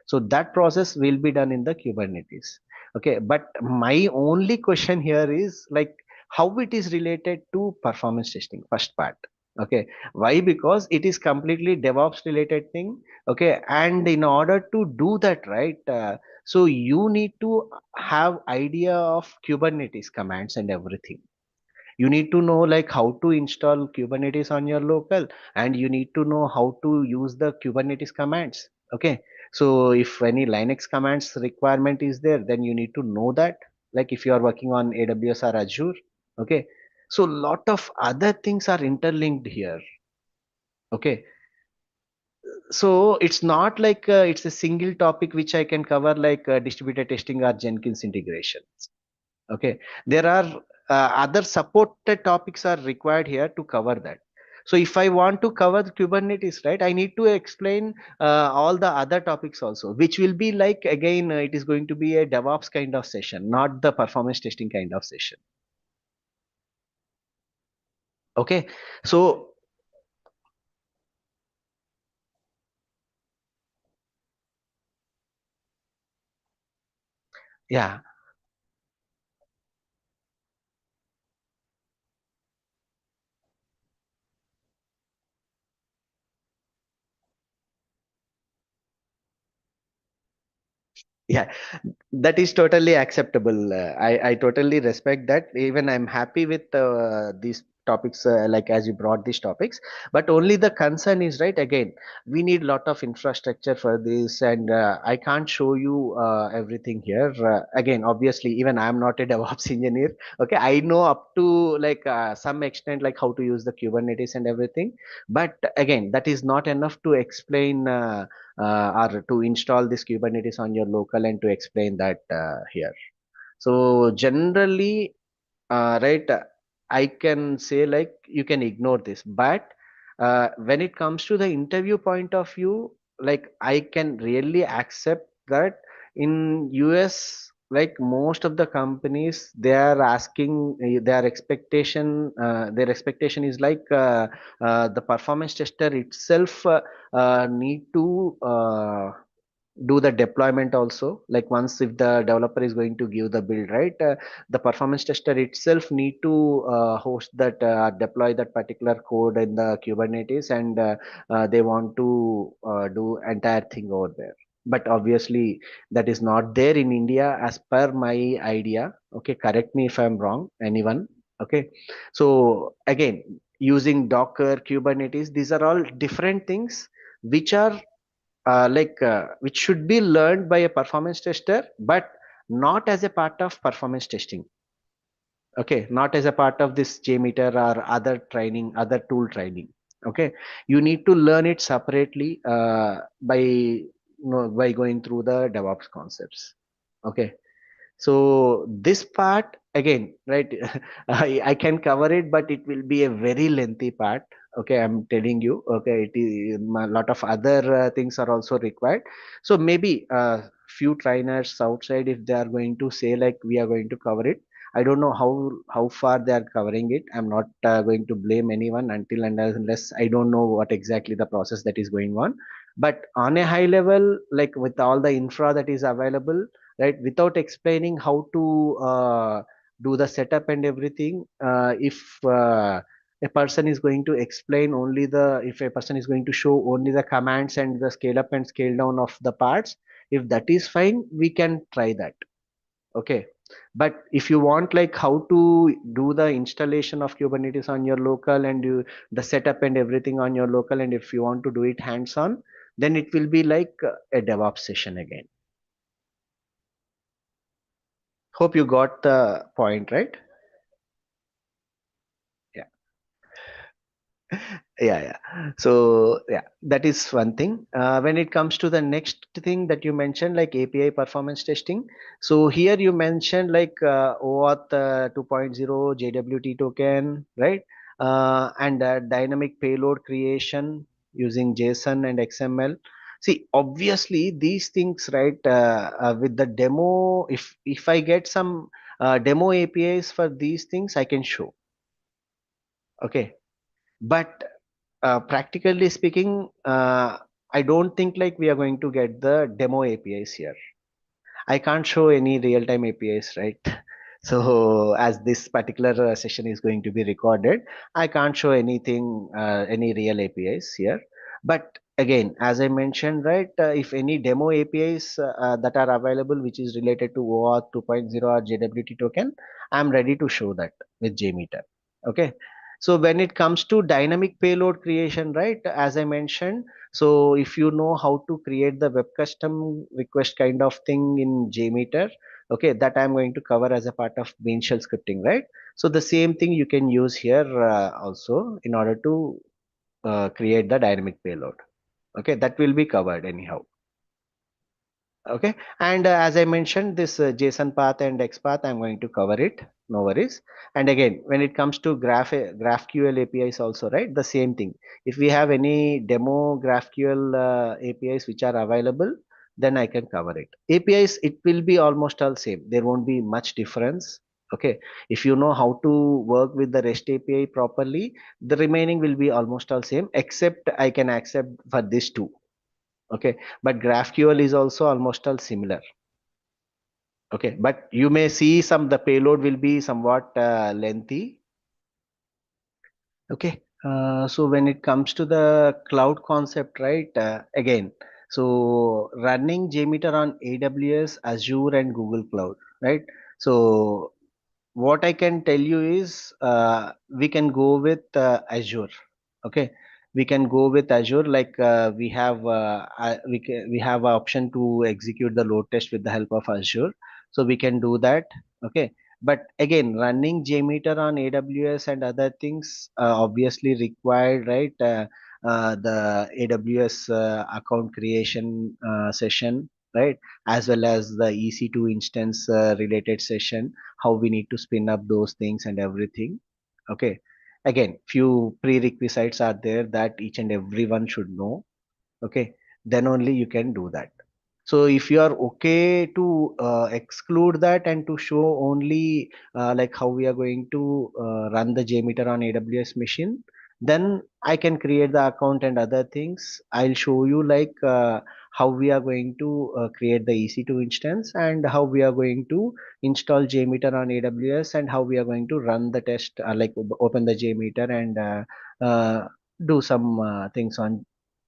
So that process will be done in the Kubernetes. Okay, but my only question here is like how it is related to performance testing, first part. Okay, why? Because it is completely DevOps related thing. Okay, and in order to do that, right? So you need to have idea of Kubernetes commands and everything. You need to know like how to install Kubernetes on your local, and you need to know how to use the Kubernetes commands. Okay, so if any Linux commands requirement is there, then you need to know that, like if you are working on AWS or Azure. Okay, so lot of other things are interlinked here. Okay, so it's not like it's a single topic which I can cover, like distributed testing or Jenkins integration. Okay, there are other supported topics are required here to cover that. So if I want to cover the Kubernetes, right, I need to explain all the other topics also, which will be like again it is going to be a DevOps kind of session, not the performance testing kind of session. Okay, so yeah. Yeah, that is totally acceptable. I totally respect that. Even I'm happy with these topics, like as you brought these topics. But only the concern is, right, again, we need lot of infrastructure for this, and I can't show you everything here. Again, obviously, even I'm not a DevOps engineer. Okay, I know up to like some extent, like how to use the Kubernetes and everything. But again, that is not enough to explain. Or to install this Kubernetes on your local and to explain that here. So generally, right, I can say like you can ignore this, but when it comes to the interview point of view, like I can really accept that in US, like most of the companies, they are asking their expectation is like the performance tester itself need to do the deployment also. Like once if the developer is going to give the build, right, the performance tester itself need to host that deploy that particular code in the Kubernetes, and they want to do entire thing over there. But obviously that is not there in India as per my idea. Okay, correct me if I'm wrong, anyone. Okay, so again, using Docker, Kubernetes, these are all different things which are which should be learned by a performance tester, but not as a part of performance testing. Okay, not as a part of this JMeter or other training, other tool training. Okay, you need to learn it separately by by going through the DevOps concepts. Okay, so this part again, right? I can cover it, but it will be a very lengthy part. Okay, I'm telling you. Okay, it is a lot of other things are also required. So maybe few trainers outside, if they are going to say like we are going to cover it, I don't know how far they are covering it. I'm not going to blame anyone until and unless I don't know what exactly the process that is going on. But on a high level, like with all the infra that is available, right, without explaining how to do the setup and everything, if a person is going to explain only the if a person is going to show only the commands and the scale up and scale down of the parts, if that is fine, we can try that. Okay, but if you want like how to do the installation of Kubernetes on your local and you the setup and everything on your local, and if you want to do it hands on, then it will be like a DevOps session again. Hope you got the point, right? Yeah. Yeah. So yeah, that is one thing. When it comes to the next thing that you mentioned, like API performance testing. So here you mentioned like OAuth 2.0, JWT token, right? And dynamic payload creation using JSON and XML. See, obviously these things, right? With the demo, if I get some demo APIs for these things, I can show. Okay, but practically speaking, I don't think like we are going to get the demo APIs here. I can't show any real-time APIs, right? So as this particular session is going to be recorded, I can't show anything, any real APIs here. But again, as I mentioned, right, if any demo APIs that are available, which is related to OAuth 2.0 or JWT token, I'm ready to show that with JMeter. Okay. So when it comes to dynamic payload creation, right, as I mentioned, so if you know how to create the web custom request kind of thing in JMeter, okay, that I'm going to cover as a part of main shell scripting, right? So the same thing you can use here also in order to create the dynamic payload. Okay, that will be covered anyhow. Okay, and as I mentioned, this JSON path and XPath, I'm going to cover it. No worries. And again, when it comes to GraphQL APIs also, right? The same thing. If we have any demo GraphQL APIs which are available, then I can cover it. APIs, it will be almost all same. There won't be much difference. Okay, if you know how to work with the REST API properly, the remaining will be almost all same, except I can accept for this too. Okay, but GraphQL is also almost all similar. Okay, but you may see some the payload will be somewhat lengthy. Okay, so when it comes to the cloud concept, right? Again, so running JMeter on AWS, Azure, and Google Cloud, right? So what I can tell you is we can go with Azure. Okay, we can go with Azure. Like we have an option to execute the load test with the help of Azure, so we can do that. Okay, but again, running JMeter on AWS and other things obviously required, right? The AWS account creation session, right? As well as the EC2 instance related session, how we need to spin up those things and everything. Okay, again, few prerequisites are there that each and everyone should know. Okay, then only you can do that. So if you are okay to exclude that and to show only like how we are going to run the JMeter on AWS machine, then I can create the account and other things. I'll show you like how we are going to create the EC2 instance and how we are going to install JMeter on AWS and how we are going to run the test, like open the JMeter and do some things on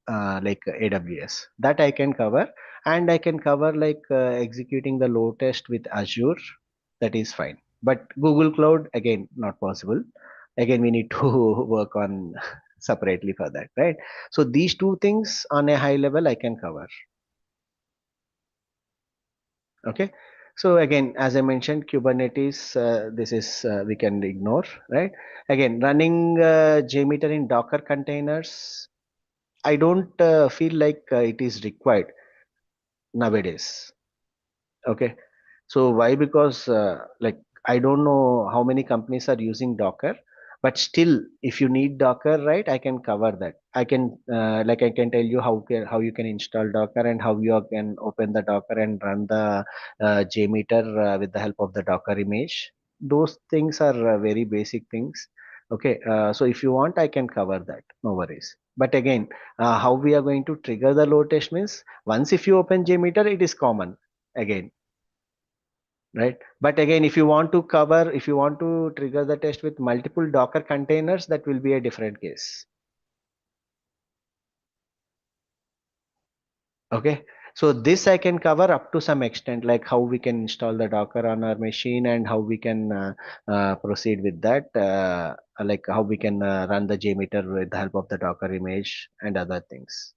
like AWS. That I can cover, and I can cover like executing the load test with Azure. That is fine. But Google Cloud, again, not possible. Again, we need to work on separately for that, right? So these two things on a high level I can cover. Okay. So again, as I mentioned, Kubernetes, this is we can ignore, right? Again, running JMeter in Docker containers, I don't feel like it is required nowadays. Okay. So why? Because like I don't know how many companies are using Docker, but still, if you need Docker, right, I can cover that. I can like I can tell you how you can install Docker and how you can open the Docker and run the JMeter with the help of the Docker image. Those things are very basic things. Okay, so if you want, I can cover that. No worries. But again, how we are going to trigger the load test means once if you open JMeter, it is common again, right? But again, if you want to trigger the test with multiple Docker containers, that will be a different case. Okay, so this I can cover up to some extent, like how we can install the Docker on our machine and how we can proceed with that, like how we can run the JMeter with the help of the Docker image and other things.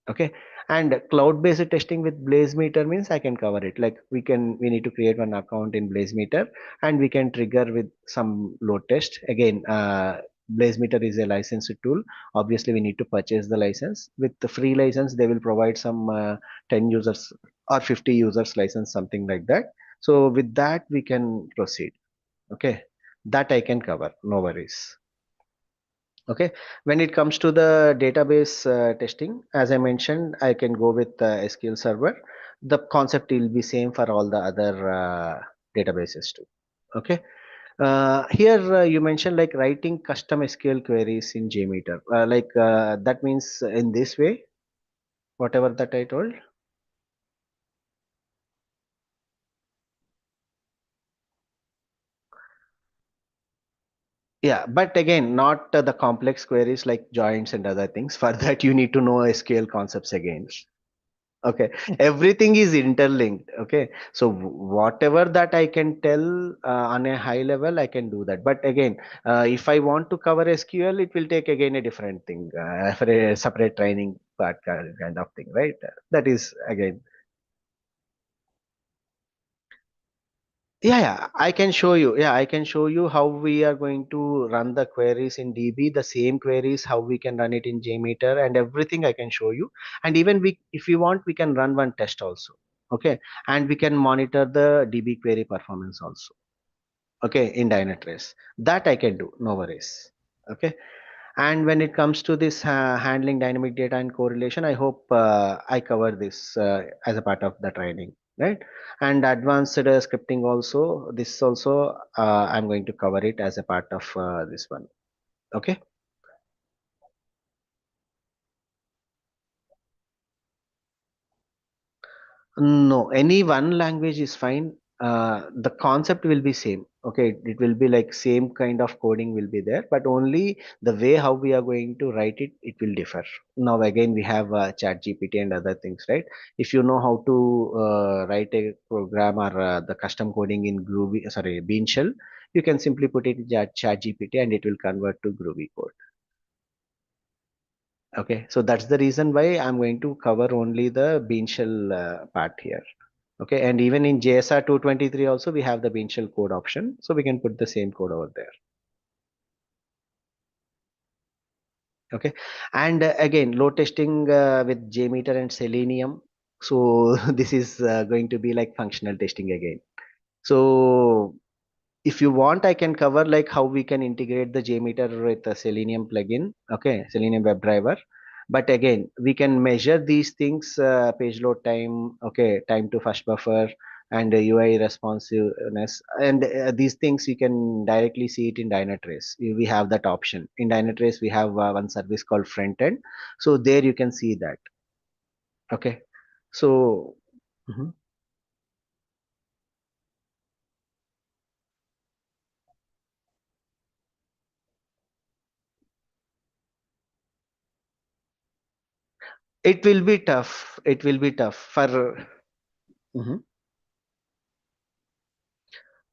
Okay, And cloud-based testing with BlazeMeter means I can cover it. Like we need to create one account in BlazeMeter, and we can trigger with some load test. Again, BlazeMeter is a licensed tool. Obviously, we need to purchase the license. With the free license, they will provide some 10 users or 50 users license, something like that. So with that, we can proceed. Okay, that I can cover. No worries. Okay, when it comes to the database testing, as I mentioned, I can go with SQL Server. The concept will be same for all the other databases too. Okay, here you mentioned like writing custom SQL queries in JMeter. That means in this way, whatever that I told. Yeah, but again, not the complex queries like joins and other things. For that, you need to know SQL concepts again. Okay, everything is interlinked. Okay, so whatever that I can tell on a high level, I can do that. But again, if I want to cover SQL, it will take again a different thing for a separate training part kind of thing, right? That is again. Yeah, yeah, I can show you. Yeah, I can show you how we are going to run the queries in DB, the same queries, how we can run it in JMeter and everything I can show you. And even if you want, we can run one test also. Okay. And we can monitor the DB query performance also. Okay. In Dynatrace. That I can do. No worries. Okay. And when it comes to this handling dynamic data and correlation, I hope I cover this as a part of the training, right? And advanced scripting also, this also I'm going to cover it as a part of this one. Okay. No, any one language is fine. The concept will be same. Okay, it will be like same kind of coding will be there, but only the way how we are going to write it, it will differ. Now again, we have Chat GPT and other things, right? If you know how to write a program or the custom coding in Groovy, sorry, Bean Shell, you can simply put it in Chat GPT and it will convert to Groovy code. Okay, so that's the reason why I'm going to cover only the Bean Shell part here. Okay, and even in JSR 223 also we have the bean shell code option, so we can put the same code over there. Okay, and again, load testing with JMeter and Selenium. So this is going to be like functional testing again. So if you want, I can cover like how we can integrate the JMeter with the Selenium plugin. Okay, Selenium WebDriver. But again, we can measure these things: page load time, okay, time to first buffer, and UI responsiveness, and these things you can directly see it in Dynatrace. We have that option in Dynatrace. We have one service called front end, so there you can see that. Okay, so. Mhm. It will be tough. It will be tough for. Mhm.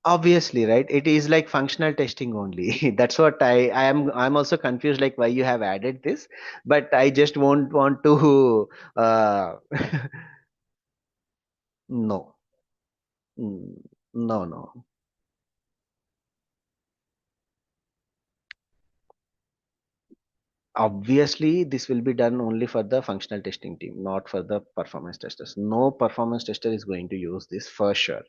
Obviously, right? It is like functional testing only. That's what I'm also confused like why you have added this, but I just won't want to uh no. Mm, no, no. Obviously, this will be done only for the functional testing team, not for the performance testers. No performance tester is going to use this for sure.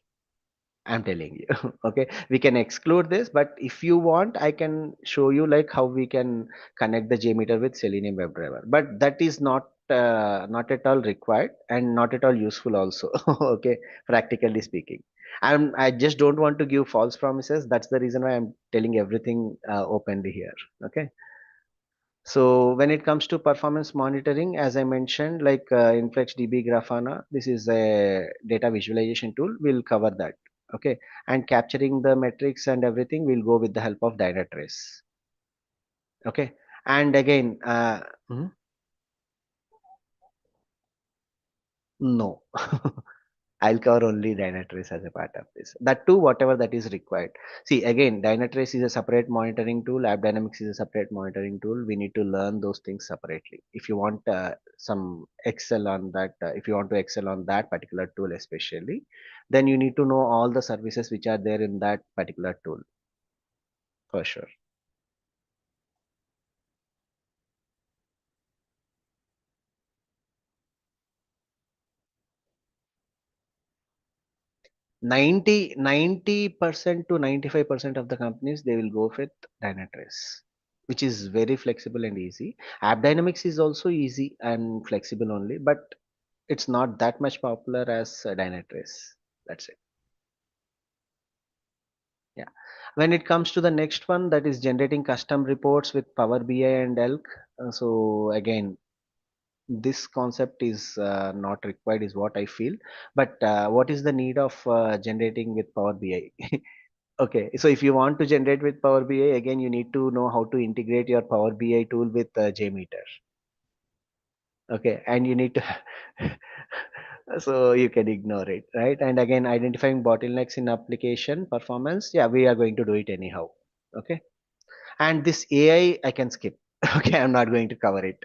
I'm telling you. Okay, we can exclude this, but if you want, I can show you like how we can connect the JMeter with Selenium WebDriver. But that is not at all required and not at all useful also. Okay, practically speaking. I just don't want to give false promises. That's the reason why I'm telling everything openly here. Okay. So when it comes to performance monitoring, as I mentioned, like in FlexDB Grafana, this is a data visualization tool. We'll cover that. Okay. And capturing the metrics and everything, we'll go with the help of Dynatrace. Okay. And again, no. I'll cover only Dynatrace as a part of this. That too, whatever that is required. See, again, Dynatrace is a separate monitoring tool. App Dynamics is a separate monitoring tool. We need to learn those things separately. If you want some excel on that, if you want to excel on that particular tool especially, then you need to know all the services which are there in that particular tool for sure. 90% to 95% of the companies they will go with Dynatrace, which is very flexible and easy. App Dynamics is also easy and flexible only, but it's not that much popular as Dynatrace. That's it. Yeah. When it comes to the next one, that is generating custom reports with Power BI and Elk. So again, this concept is not required, is what I feel. But what is the need of generating with Power BI? Okay, so if you want to generate with Power BI, again, you need to know how to integrate your Power BI tool with JMeter. Okay, and you need to, so you can ignore it, right? And again, identifying bottlenecks in application performance. Yeah, we are going to do it anyhow. Okay, and this AI I can skip. Okay, I'm not going to cover it.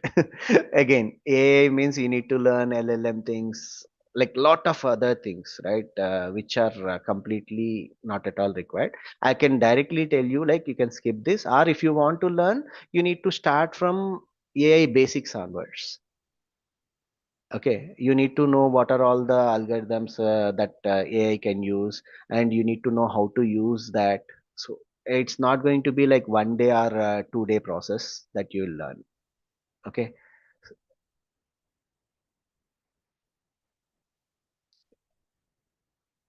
Again, AI means you need to learn LLM things, like lot of other things, right? Which are completely not at all required. I can directly tell you, like, you can skip this, or if you want to learn, you need to start from AI basics onwards. Okay, you need to know what are all the algorithms that AI can use, and you need to know how to use that. So it's not going to be like 1 day or 2 day process that you'll learn. Okay,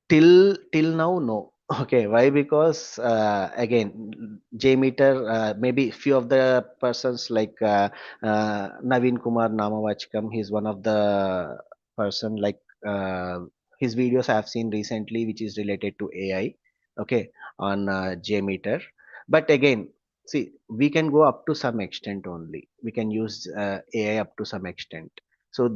till now, no. Okay, why? Because again, JMeter, maybe few of the persons like Naveen Kumar Namavachkam, he's one of the person, like his videos I have seen recently which is related to AI. Okay, on JMeter. But again, see, we can go up to some extent only. We can use AI up to some extent. So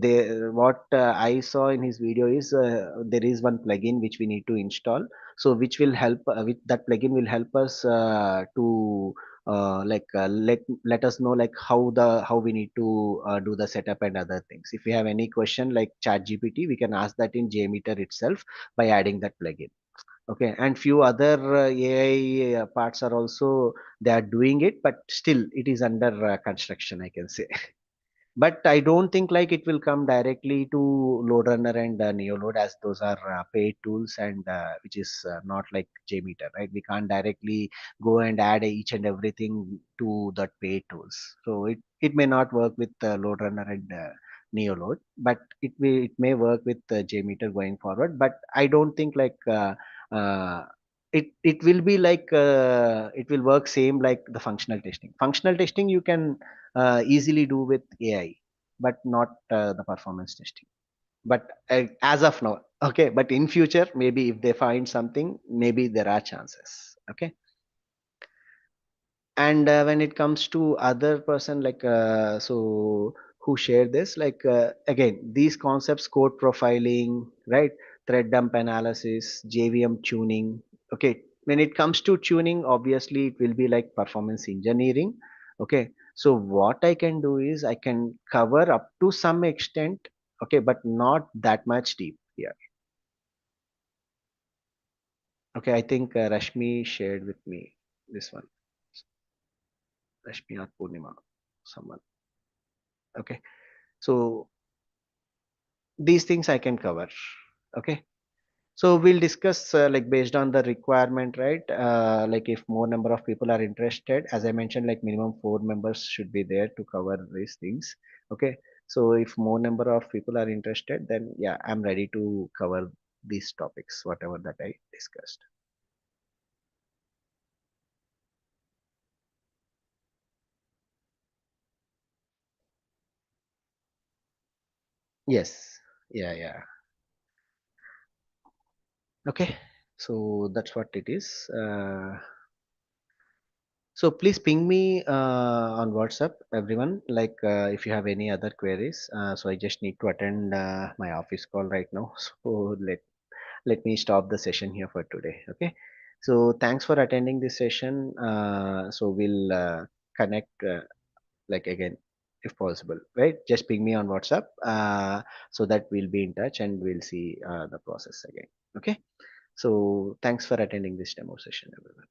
what I saw in his video is there is one plugin which we need to install. So which will help, with that plugin will help us to let us know like how we need to do the setup and other things. If we have any question like Chat GPT, we can ask that in JMeter itself by adding that plugin. Okay, and few other AI parts are also they are doing it, but still it is under construction, I can say. But I don't think like it will come directly to LoadRunner and NeoLoad, as those are paid tools, and which is not like JMeter, right? We can't directly go and add each and everything to that paid tools. So it may not work with LoadRunner and NeoLoad, but it may work with JMeter going forward. But I don't think like it will be like it will work same like the functional testing. Functional testing you can easily do with AI, but not the performance testing. But as of now, okay. But in future, maybe if they find something, maybe there are chances. Okay. And when it comes to other person, like so who share this, like again, these concepts, code profiling, right? Thread dump analysis, JVM tuning. Okay, when it comes to tuning, obviously it will be like performance engineering. Okay, so what I can do is I can cover up to some extent. Okay, but not that much deep here. Okay, I think Rashmi shared with me this one. Rashmi or Purnima, someone. Okay, so these things I can cover. Okay, so we'll discuss like based on the requirement, right? Like if more number of people are interested, as I mentioned, like minimum 4 members should be there to cover these things. Okay, so if more number of people are interested, then yeah, I'm ready to cover these topics, whatever that I discussed. Yes, yeah, yeah. Okay, so that's what it is. So please ping me on WhatsApp, everyone. Like if you have any other queries. So I just need to attend my office call right now. So let let me stop the session here for today. Okay. So thanks for attending this session. So we'll connect like again if possible, right? Just ping me on WhatsApp so that we'll be in touch and we'll see the process again. Okay. So thanks for attending this demo session, everyone.